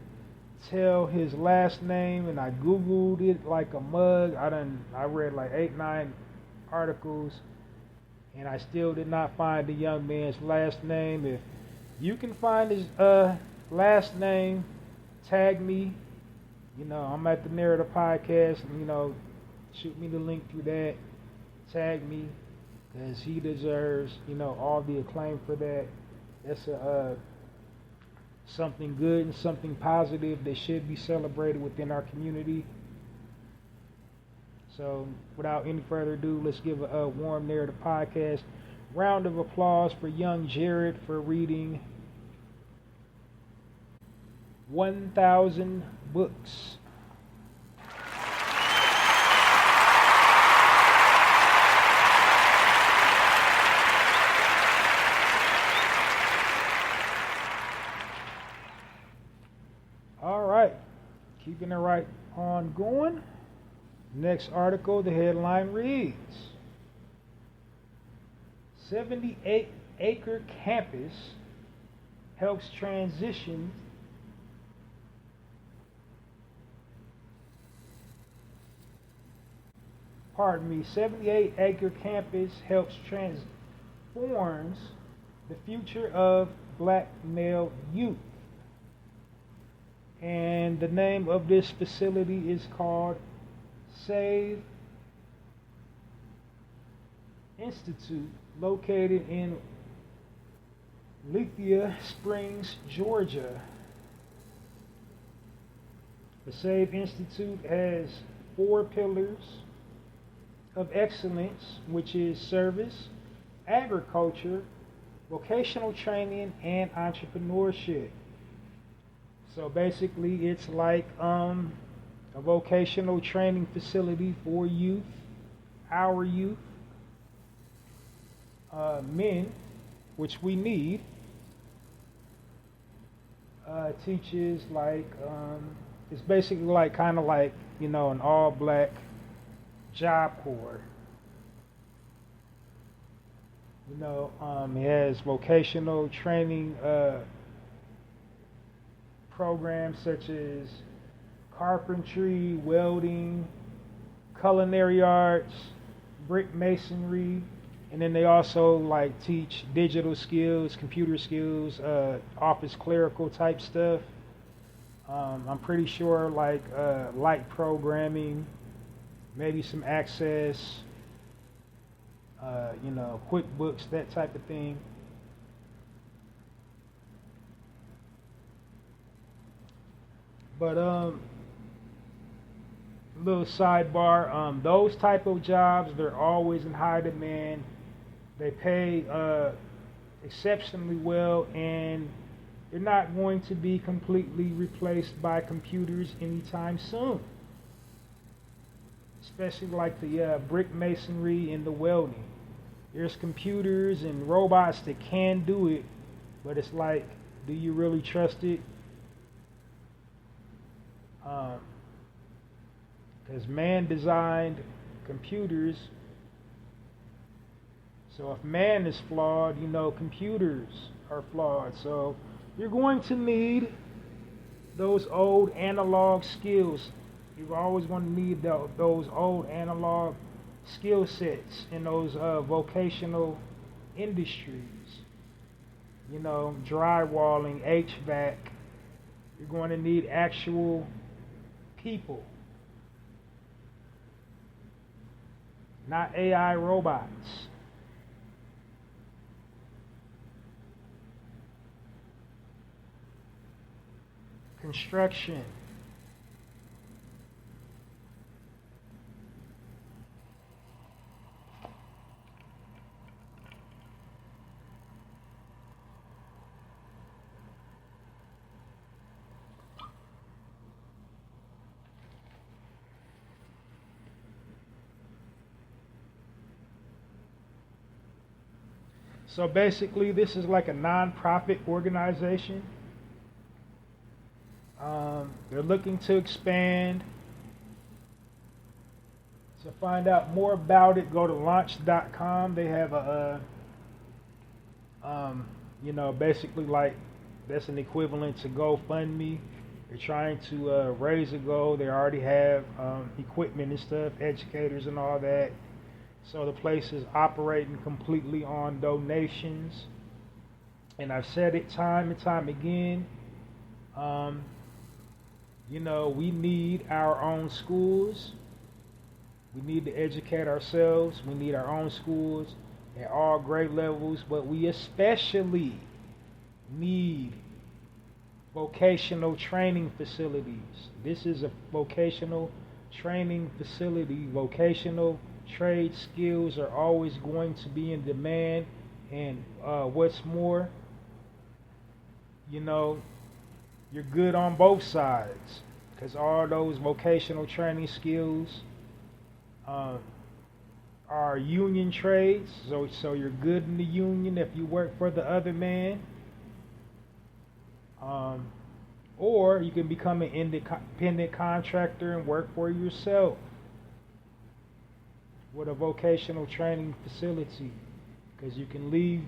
tell his last name, and I Googled it like a mug. I read like 8-9 articles, and I still did not find the young man's last name. If you can find his last name, tag me. I'm at the Narrator Podcast, and shoot me the link through that. Tag me, because he deserves, all the acclaim for that. That's something good and something positive that should be celebrated within our community. So, without any further ado, let's give a warm Narrative Podcast round of applause for young Jared for reading 1,000 books. All right, keeping it right on going. Next article, the headline reads, 78-acre campus helps transition pardon me, 78-acre campus helps transforms the future of black male youth. And the name of this facility is called Save Institute, located in Lithia Springs, Georgia. The Save Institute has 4 pillars of excellence, which is service, agriculture, vocational training, and entrepreneurship. So basically, it's like a vocational training facility for youth, our youth, men, which we need. Teaches like, it's basically like kind of like, an all-black Job Corps. It has vocational training programs such as carpentry, welding, culinary arts, brick masonry, and then they also like teach digital skills, computer skills, office clerical type stuff. I'm pretty sure like light programming, maybe some Access, QuickBooks, that type of thing. But little sidebar, those type of jobs, they're always in high demand. They pay exceptionally well, and they're not going to be completely replaced by computers anytime soon. Especially like the brick masonry and the welding. There's computers and robots that can do it, but it's like, do you really trust it? Because man designed computers, so if man is flawed, computers are flawed. So you're going to need those old analog skills. You're always going to need those old analog skill sets in those vocational industries. Drywalling, HVAC. You're going to need actual people, not AI robots. Construction. So basically, this is like a non-profit organization. They're looking to expand. To find out more about it, go to launch.com. They have a, basically like that's an equivalent to GoFundMe. They're trying to raise a goal. They already have equipment and stuff, educators and all that. So the place is operating completely on donations. And I've said it time and time again. We need our own schools. We need to educate ourselves. We need our own schools at all grade levels, but we especially need vocational training facilities. This is a vocational training facility. Vocational trade skills are always going to be in demand, and what's more, you're good on both sides, because all those vocational training skills are union trades, so you're good in the union if you work for the other man, or you can become an independent contractor and work for yourself with a vocational training facility, because you can leave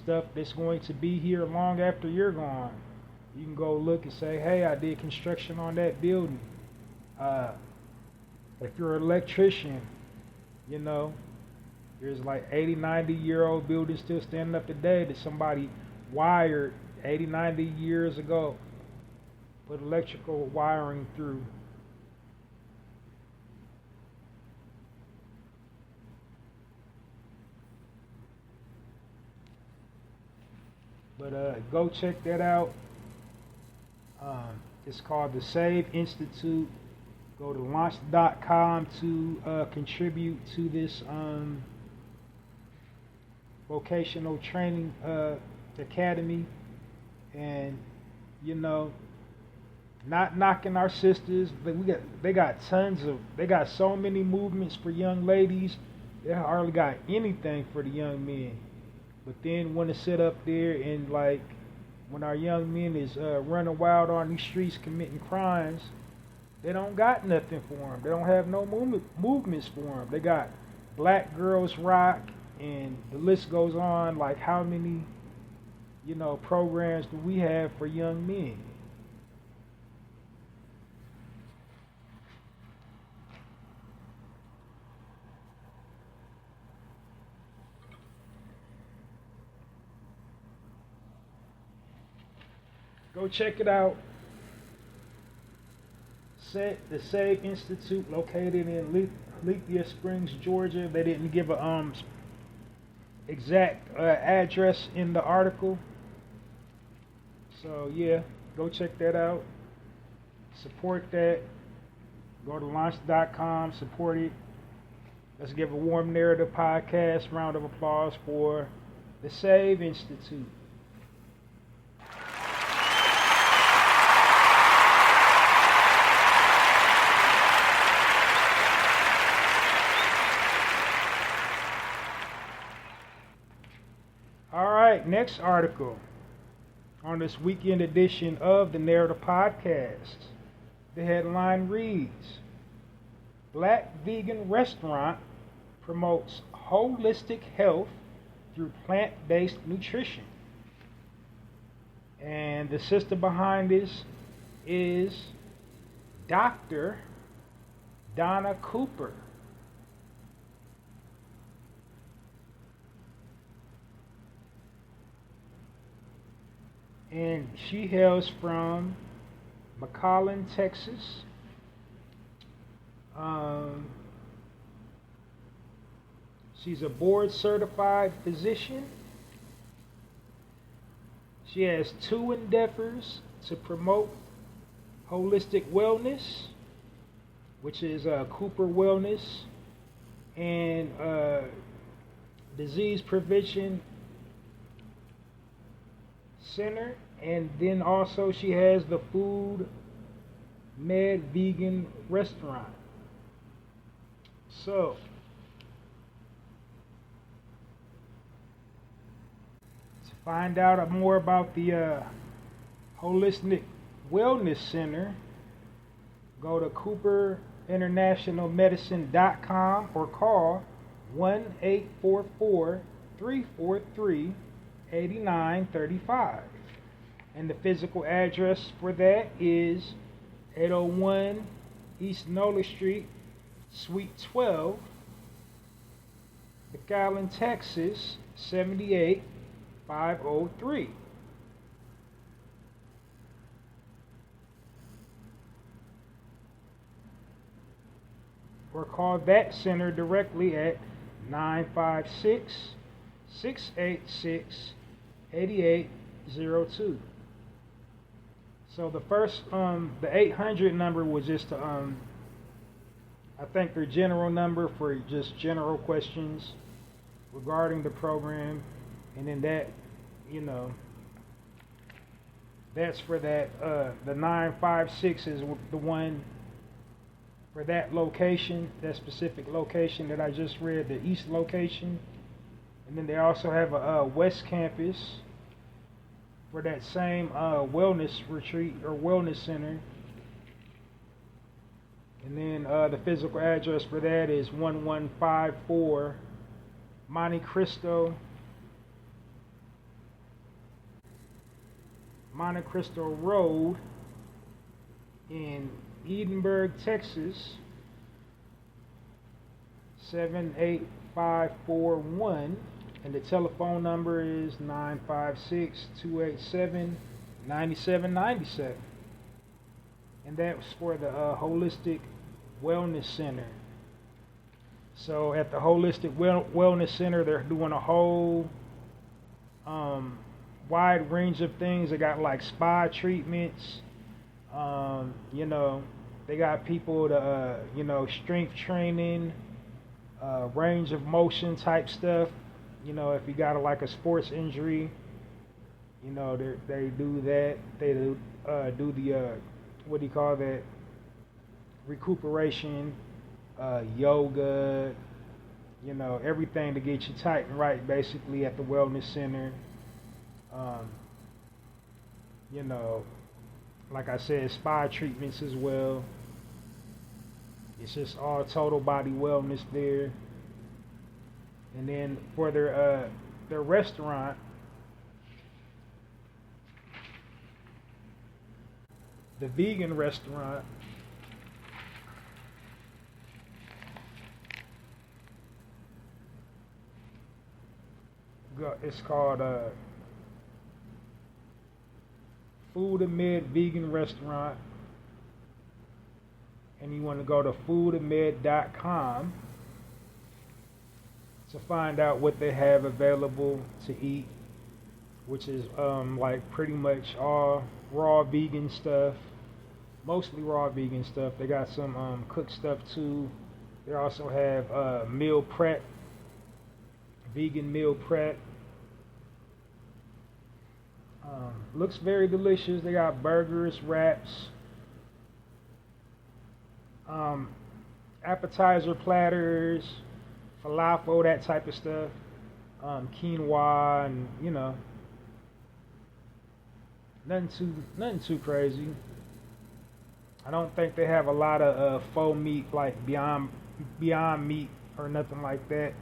stuff that's going to be here long after you're gone. You can go look and say, hey, I did construction on that building. If you're an electrician, there's like 80, 90-year-old buildings still standing up today that somebody wired 80, 90 years ago. Put electrical wiring through. But go check that out. It's called the Save Institute. Go to launch.com to contribute to this vocational training academy. And not knocking our sisters, but they got so many movements for young ladies. They hardly got anything for the young men. But then want to sit up there and when our young men is running wild on these streets committing crimes, they don't got nothing for them. They don't have no movements for them. They got Black Girls Rock, and the list goes on. Like, how many, programs do we have for young men? Go check it out. The Save Institute, located in Lithia Springs, Georgia. They didn't give a exact address in the article. So yeah, go check that out. Support that. Go to launch.com, support it. Let's give a Warm Narrative podcast round of applause for the Save Institute. Next article on this weekend edition of the Narrator Podcast. The headline reads, Black vegan restaurant promotes holistic health through plant-based nutrition. And the sister behind this is Dr. Donna Cooper. And she hails from McAllen, Texas. She's a board-certified physician. She has 2 endeavors to promote holistic wellness, which is Cooper Wellness and Disease Prevention Center, and then also she has the Food Med Vegan Restaurant. So to find out more about the Holistic Wellness Center, go to CooperInternationalMedicine.com or call 1-844-343-8935. And the physical address for that is 801 East Nola Street, Suite 12, McAllen, Texas, 78503. Or call that center directly at 956-686-8802. So the first, the 800 number was just, I think their general number for just general questions regarding the program. And then that, that's for that, the 956 is the one for that location, that specific location that I just read, the east location. And then they also have a west campus for that same wellness retreat or wellness center. And then the physical address for that is 1154 Monte Cristo Road in Edinburgh, Texas, 78541, and the telephone number is 956-287-9797. And that was for the Holistic Wellness Center. So at the Holistic Wellness Center, they're doing a whole wide range of things. They got like spa treatments. They got people to, strength training, range of motion type stuff. If you got like a sports injury, they do that. They do the, what do you call that? Recuperation, yoga, everything to get you tight and right, basically, at the wellness center. Like I said, spa treatments as well. It's just all total body wellness there. And then for their restaurant, the vegan restaurant, it's called Food Amid Vegan Restaurant, and you want to go to foodamid.com to find out what they have available to eat, which is like pretty much all raw vegan stuff, mostly raw vegan stuff. They got some cooked stuff too. They also have meal prep, vegan meal prep. Looks very delicious. They got burgers, wraps, appetizer platters, falafel, that type of stuff, quinoa, and nothing too crazy. I don't think they have a lot of faux meat like Beyond Meat or nothing like that.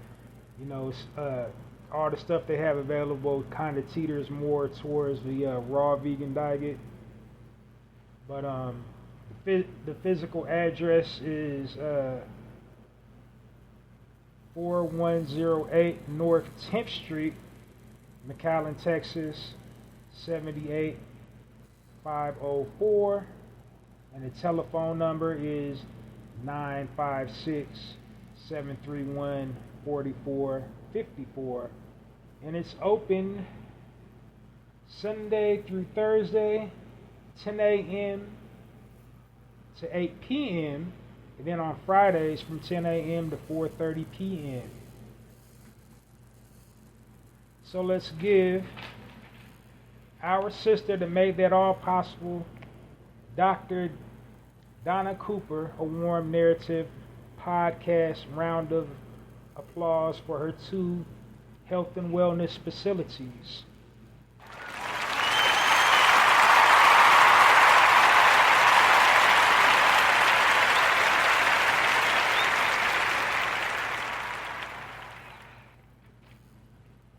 It's, all the stuff they have available kind of teeters more towards the raw vegan diet. But the physical address is 4108 North 10th Street, McAllen, Texas, 78504. And the telephone number is 956-731-4454. And it's open Sunday through Thursday, 10 a.m. to 8 p.m. And then on Fridays from 10 a.m. to 4:30 p.m. So let's give our sister that made that all possible, Dr. Donna Cooper, a warm narrative podcast round of applause for her 2 health and wellness facilities.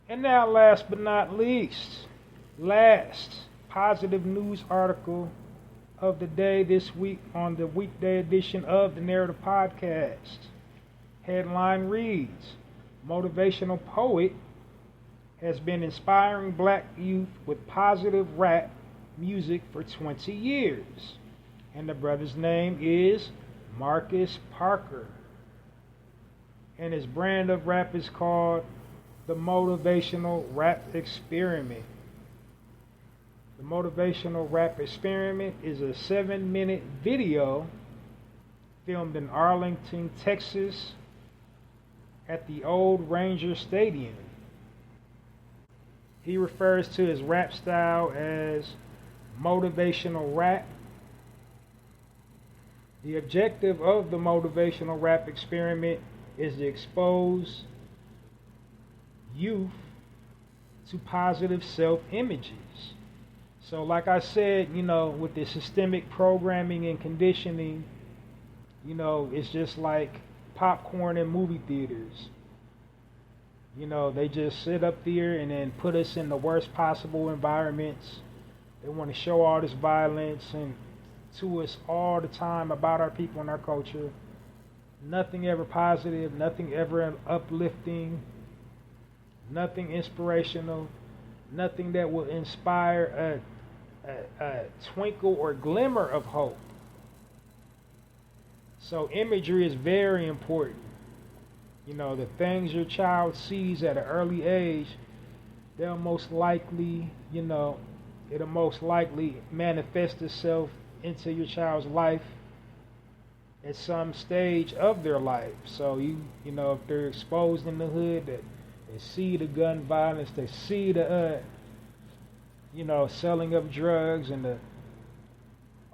And now, last but not least, positive news article of the day this week on the weekday edition of the Narrative Podcast. Headline reads, Motivational Poet has been inspiring black youth with positive rap music for 20 years. And the brother's name is Marcus Parker. And his brand of rap is called the Motivational Rap Experiment. The Motivational Rap Experiment is a 7-minute video filmed in Arlington, Texas at the old Ranger Stadium. He refers to his rap style as motivational rap. The objective of the Motivational Rap Experiment is to expose youth to positive self-images. So like I said, with the systemic programming and conditioning, it's just like popcorn in movie theaters. They just sit up there and then put us in the worst possible environments. They want to show all this violence and to us all the time about our people and our culture. Nothing ever positive, nothing ever uplifting, nothing inspirational, nothing that will inspire a twinkle or glimmer of hope. So imagery is very important. The things your child sees at an early age, they'll most likely, it'll most likely manifest itself into your child's life at some stage of their life. So if they're exposed in the hood, that they see the gun violence, they see the selling of drugs and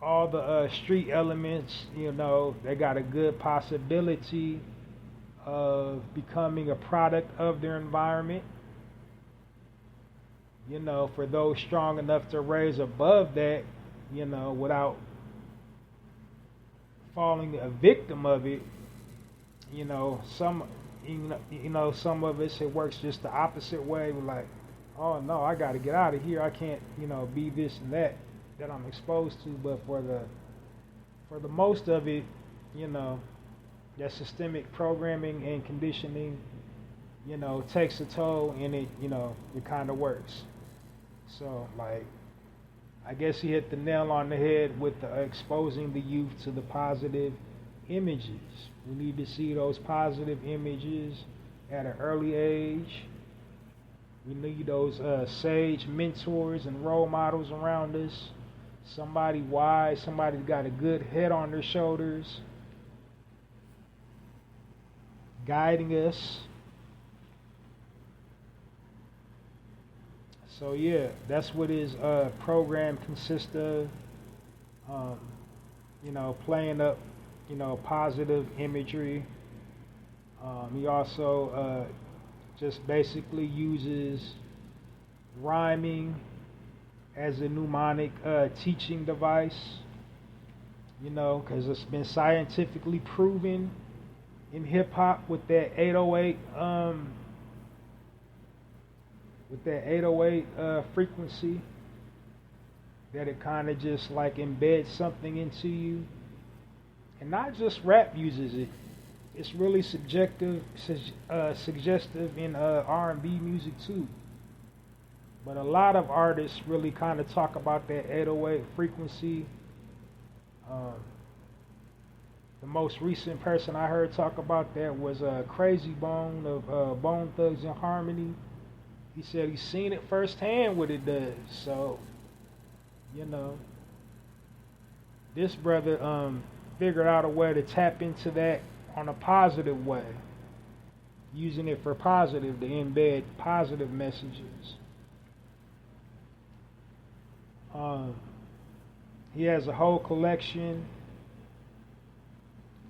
all the street elements, they got a good possibility of becoming a product of their environment. For those strong enough to raise above that, without falling a victim of it, some of us, it works just the opposite way. We're like, oh no, I got to get out of here. I can't, be this and that I'm exposed to. But for the most of it, that systemic programming and conditioning, takes a toll, and it kind of works. So, I guess he hit the nail on the head with exposing the youth to the positive images. We need to see those positive images at an early age. We need those sage mentors and role models around us. Somebody wise, somebody that's got a good head on their shoulders, guiding us. So yeah, that's what his program consists of. Playing up, positive imagery. He also just basically uses rhyming as a mnemonic teaching device. Because it's been scientifically proven in hip hop with that 808. With that 808 frequency, that it kind of just embeds something into you. And not just rap uses it. It's really suggestive in R&B music too. But a lot of artists really kind of talk about that 808 frequency. The most recent person I heard talk about that was Crazy Bone of Bone Thugs and Harmony. He said he's seen it firsthand what it does. So, this brother figured out a way to tap into that on a positive way, using it for positive, to embed positive messages. He has a whole collection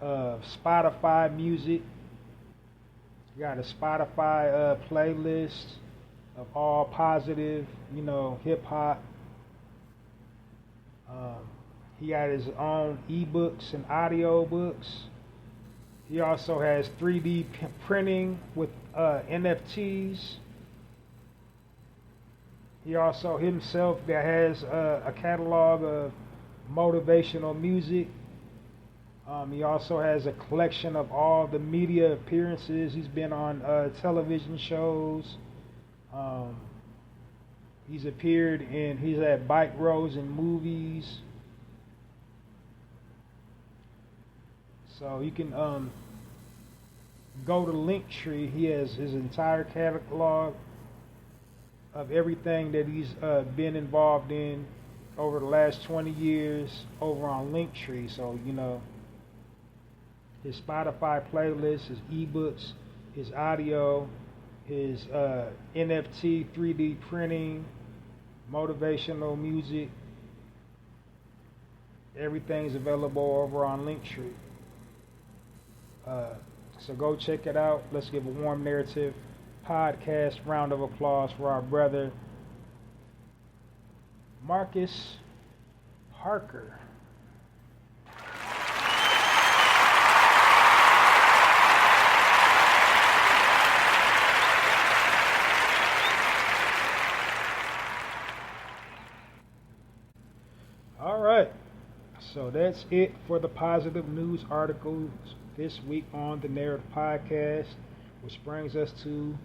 of Spotify music. You got a Spotify playlist of all positive, hip hop. He got his own ebooks and audio books. He also has 3D printing with NFTs. He also himself that has a catalog of motivational music. He also has a collection of all the media appearances. He's been on television shows. He's at bike roads and movies. So you can go to Linktree. He has his entire catalog of everything that he's been involved in over the last 20 years over on Linktree. So, his Spotify playlist, his ebooks, his audio, his NFT 3D printing, motivational music, everything's available over on Linktree. So go check it out. Let's give a warm narrative podcast round of applause for our brother Marcus Parker. All right, so that's it for the positive news articles this week on the Narrative Podcast, which brings us to,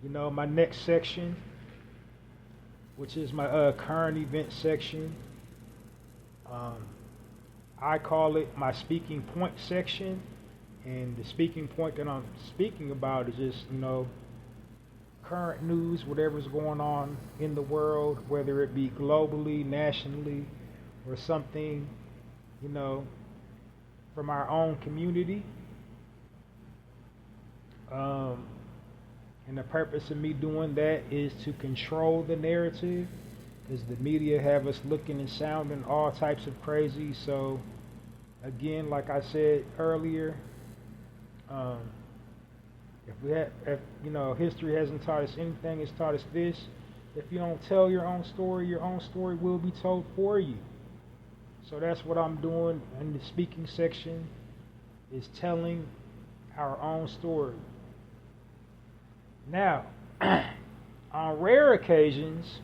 my next section, which is my current event section. I call it my speaking point section, and the speaking point that I'm speaking about is just, current news, whatever's going on in the world, whether it be globally, nationally, or something, from our own community. And the purpose of me doing that is to control the narrative, because the media have us looking and sounding all types of crazy. So again, like I said earlier, if history hasn't taught us anything, it's taught us this: if you don't tell your own story will be told for you. So that's what I'm doing in the speaking section, is telling our own story. Now, on rare occasions,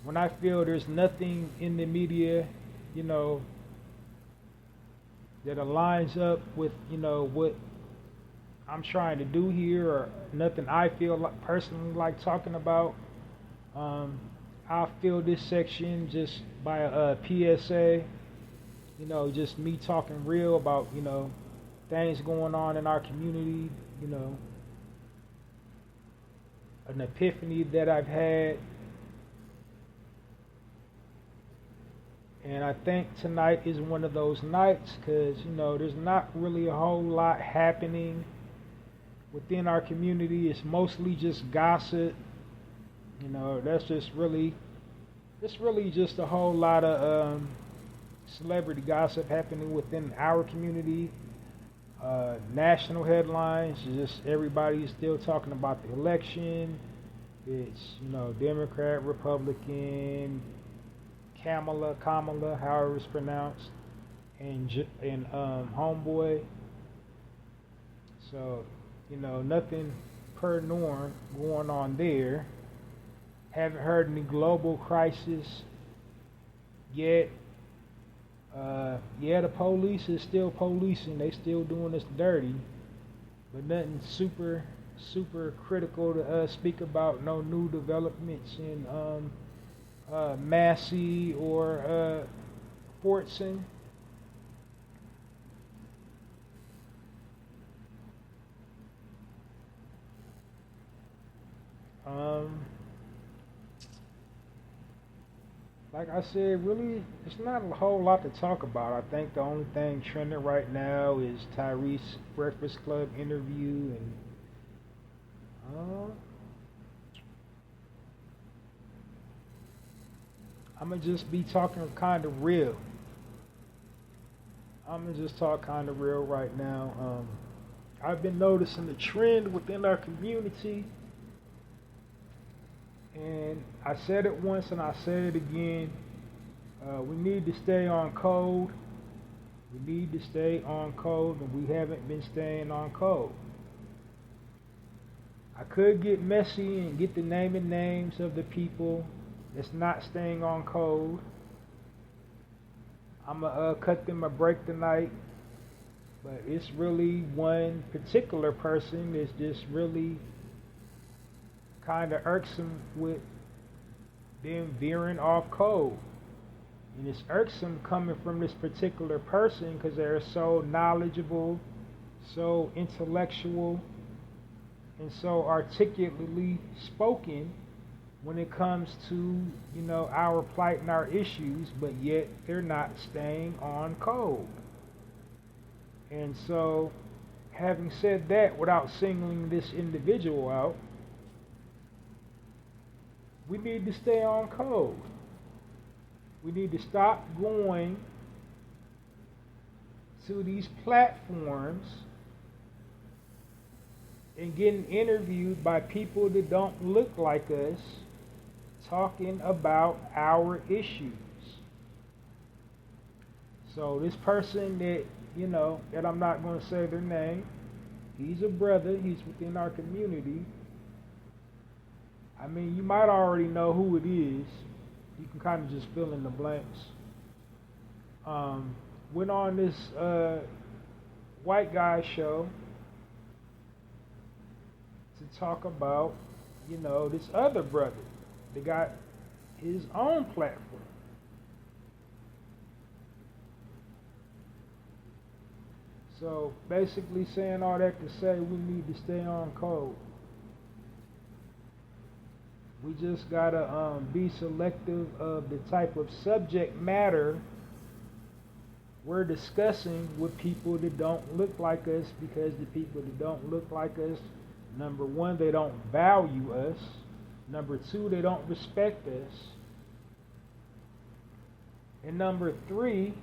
when I feel there's nothing in the media, that aligns up with, what I'm trying to do here, or nothing I feel like personally like talking about, I'll fill this section just by a PSA, just me talking real about, things going on in our community, an epiphany that I've had. And I think tonight is one of those nights, because, there's not really a whole lot happening within our community. It's mostly just gossip. That's just really just a whole lot of celebrity gossip happening within our community. National headlines, just everybody is still talking about the election. It's, Democrat, Republican, Kamala, however it's pronounced, and Homeboy. So, nothing per norm going on there. Haven't heard any global crisis yet. The police is still policing. They still doing us dirty, but nothing super critical to speak about. No new developments in Massey or Fortson. Like I said, really, it's not a whole lot to talk about. I think the only thing trending right now is Tyrese's Breakfast Club interview, and I'm going to just be talking kind of real. I'm going to just talk kind of real right now. I've been noticing the trend within our community. And I said it once and I said it again. We need to stay on code. We need to stay on code, and we haven't been staying on code. I could get messy and get the name and names of the people that's not staying on code. I'm going to cut them a break tonight. But it's really one particular person that's just really kind of irksome with them veering off code. And it's irksome coming from this particular person because they're so knowledgeable, so intellectual, and so articulately spoken when it comes to, our plight and our issues, but yet they're not staying on code. And so, having said that, without singling this individual out, we need to stay on code. We need to stop going to these platforms and getting interviewed by people that don't look like us, talking about our issues. So this person that, that I'm not going to say their name, he's a brother, he's within our community. I mean, you might already know who it is. You can kind of just fill in the blanks. Went on this white guy show to talk about, this other brother that got his own platform. So basically saying all that to say we need to stay on code. We just gotta be selective of the type of subject matter we're discussing with people that don't look like us, because the people that don't look like us, number one, they don't value us. Number two, they don't respect us. And number three,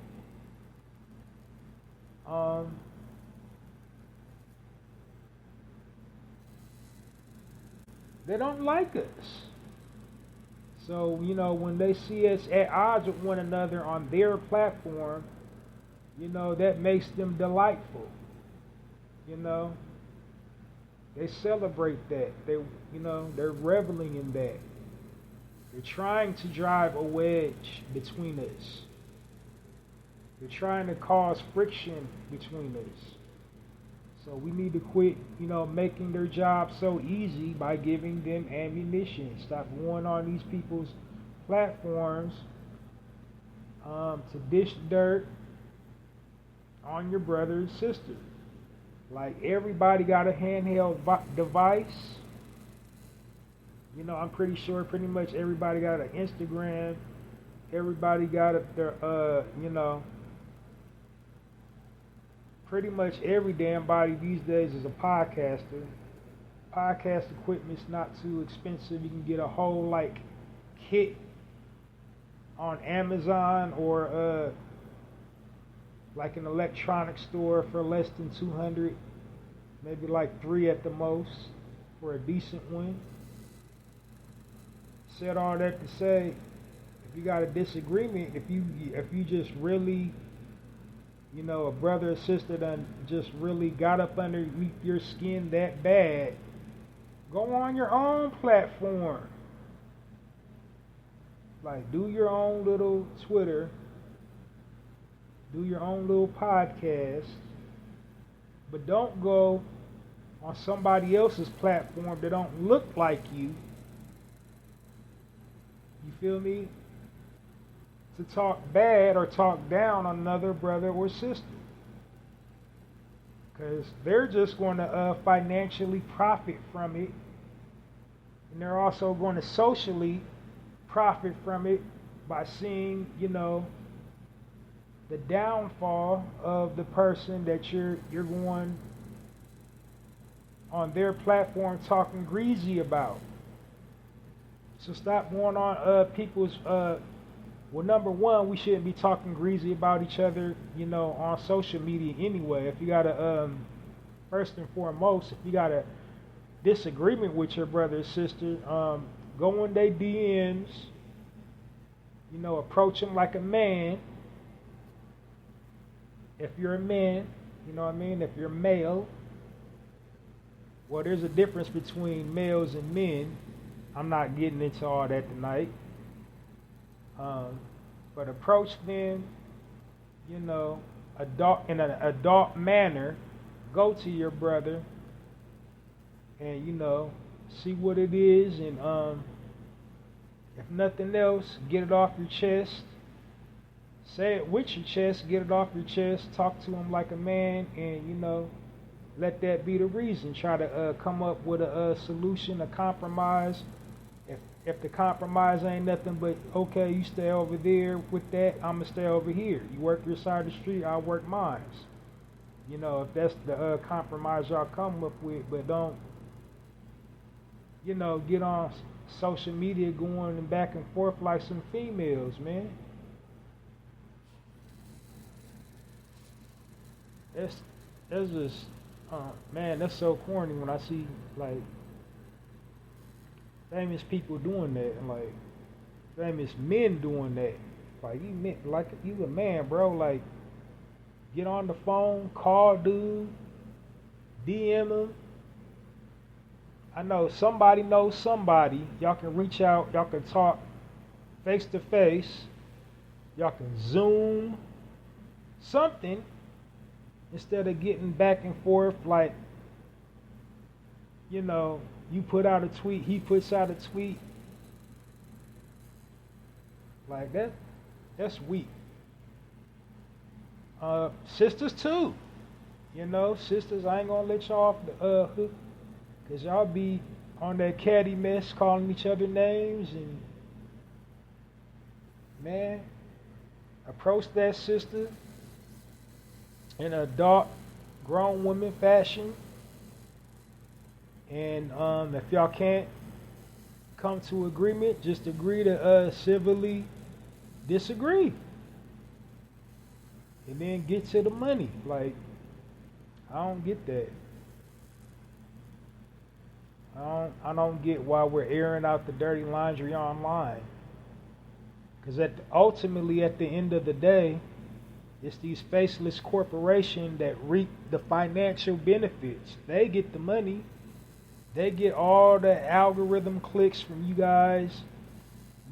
they don't like us. So, when they see us at odds with one another on their platform, that makes them delightful. They celebrate that. They're reveling in that. They're trying to drive a wedge between us. They're trying to cause friction between us. So we need to quit, making their job so easy by giving them ammunition. Stop going on these people's platforms to dish dirt on your brother and sister. Like, everybody got a handheld device. I'm pretty sure pretty much everybody got an Instagram. Everybody got their, pretty much every damn body these days is a podcaster. Podcast equipment's not too expensive. You can get a whole kit on Amazon or an electronic store for less than $200, maybe $3 at the most for a decent one. Said all that to say, if you got a disagreement, if you just really, a brother or sister done just really got up underneath your skin that bad, go on your own platform. Do your own little Twitter, do your own little podcast, but don't go on somebody else's platform that don't look like you. You feel me? To talk bad or talk down on another brother or sister. Because they're just going to financially profit from it. And they're also going to socially profit from it by seeing, the downfall of the person that you're going on their platform talking greasy about. So stop going on people's well, number one, we shouldn't be talking greasy about each other, on social media anyway. If you got a, first and foremost, if you got a disagreement with your brother or sister, go in their DMs, approach them like a man. If you're a man, if you're male, Well, there's a difference between males and men. I'm not getting into all that tonight. But approach them, in an adult manner. Go to your brother and, see what it is. And if nothing else, get it off your chest. Say it with your chest, get it off your chest. Talk to him like a man and, let that be the reason. Try to come up with a solution, a compromise. If the compromise ain't nothing but, okay, you stay over there with that, I'm going to stay over here. You work your side of the street, I'll work mine. If that's the compromise y'all come up with, but don't, get on social media going and back and forth like some females, man. That's just, man, that's so corny when I see, like, famous people doing that, and like famous men doing that. Like you a man, bro. Like, get on the phone, call dude, DM him. I know somebody knows somebody. Y'all can reach out. Y'all can talk face to face. Y'all can Zoom something instead of getting back and forth like, you put out a tweet, he puts out a tweet. Like that's weak. Sisters too. Sisters, I ain't gonna let y'all off the hook. Cause y'all be on that catty mess calling each other names and, man, approach that sister in an adult, grown woman fashion. And if y'all can't come to agreement, just agree to civilly disagree. And then get to the money. Like, I don't get that. I don't get why we're airing out the dirty laundry online. Because ultimately, at the end of the day, it's these faceless corporations that reap the financial benefits. They get the money. They get all the algorithm clicks from you guys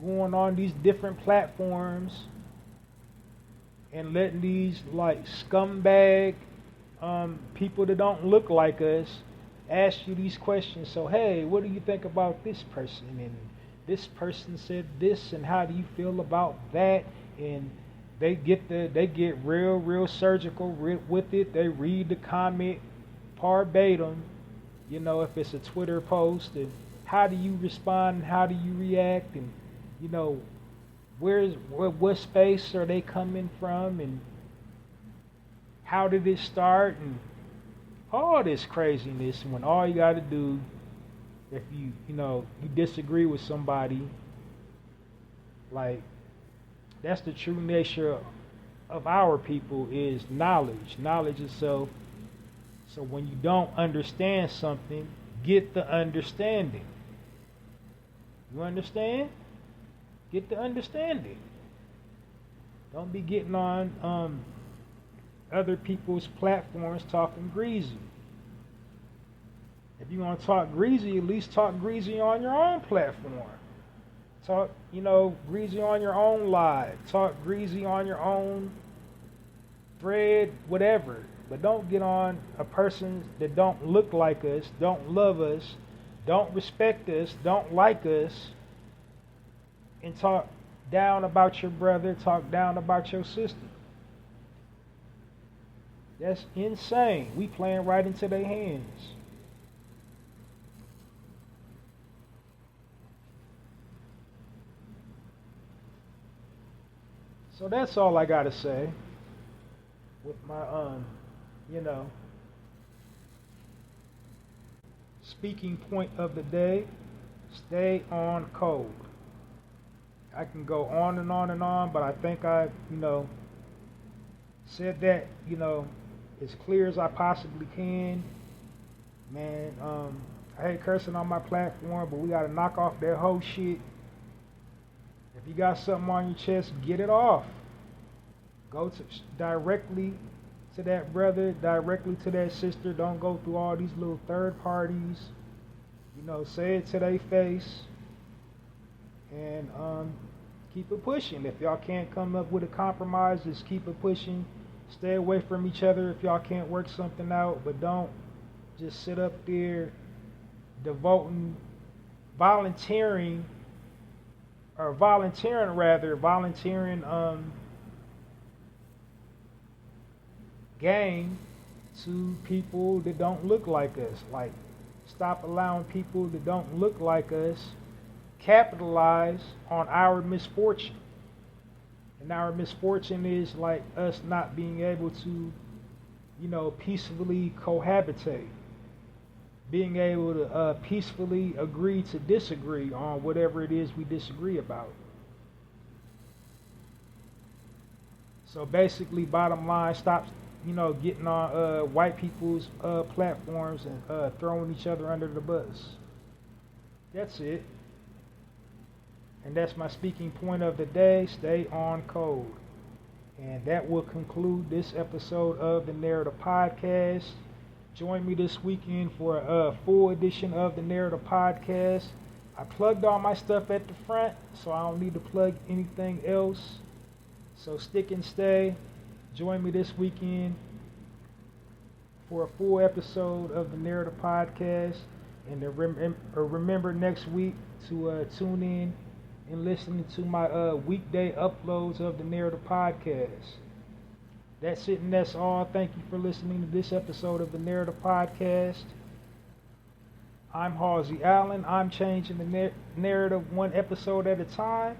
going on these different platforms and letting these like scumbag people that don't look like us ask you these questions. So, hey, what do you think about this person? And this person said this, and how do you feel about that? And they get real surgical with it. They read the comment verbatim. If it's a Twitter post, and how do you respond, and how do you react, and what space are they coming from, and how did it start, and all this craziness. When all you got to do, if you disagree with somebody, like, that's the true nature of our people, is knowledge itself. So when you don't understand something, get the understanding. You understand? Get the understanding. Don't be getting on other people's platforms talking greasy. If you want to talk greasy, at least talk greasy on your own platform. Talk, greasy on your own live. Talk greasy on your own thread, whatever. But don't get on a person that don't look like us, don't love us, don't respect us, don't like us, and talk down about your brother, talk down about your sister. That's insane. We playing right into their hands. So that's all I gotta say with my speaking point of the day. Stay on code. I can go on and on and on, but I think I, said that, as clear as I possibly can. Man, I hate cursing on my platform, but we gotta knock off that whole shit. If you got something on your chest, get it off. Go directly to that brother, directly to that sister. Don't go through all these little third parties. Say it to their face. And keep it pushing. If y'all can't come up with a compromise, just keep it pushing. Stay away from each other if y'all can't work something out. But don't just sit up there volunteering game to people that don't look like us. Like, stop allowing people that don't look like us capitalize on our misfortune. And our misfortune is like us not being able to, peacefully cohabitate. Being able to peacefully agree to disagree on whatever it is we disagree about. So basically, bottom line, stop, getting on white people's platforms and throwing each other under the bus. That's it. And that's my speaking point of the day. Stay on code. And that will conclude this episode of the Narrator Podcast. Join me this weekend for a full edition of the Narrator Podcast. I plugged all my stuff at the front, so I don't need to plug anything else. So stick and stay. Join me this weekend for a full episode of the Narrator Podcast. And remember next week to tune in and listen to my weekday uploads of the Narrator Podcast. That's it and that's all. Thank you for listening to this episode of the Narrator Podcast. I'm Halsey Allen. I'm changing the narrative one episode at a time.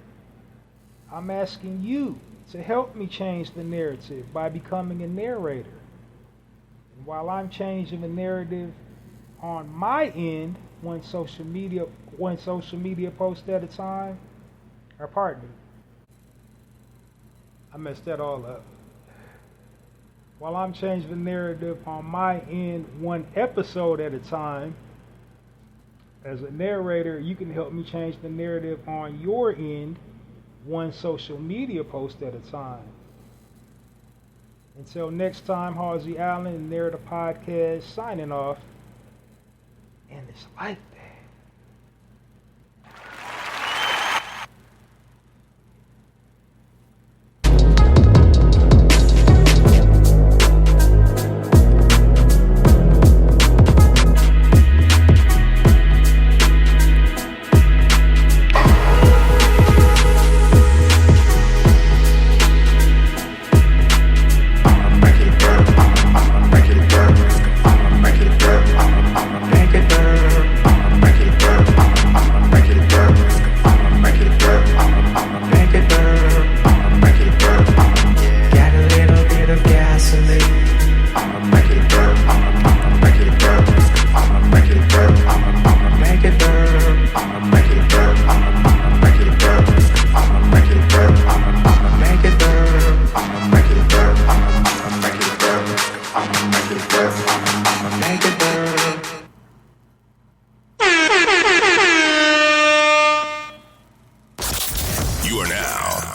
I'm asking you to help me change the narrative by becoming a narrator. And while I'm changing the narrative on my end, one social media post at a time, or pardon me, I messed that all up. While I'm changing the narrative on my end, one episode at a time, as a narrator, you can help me change the narrative on your end, one social media post at a time. Until next time, Halsey Allen, Narrator Podcast, signing off. And it's like that.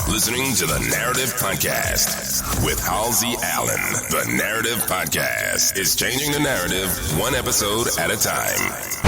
Listening to the Narrative Podcast with Halsey Allen. The Narrative Podcast is changing the narrative one episode at a time.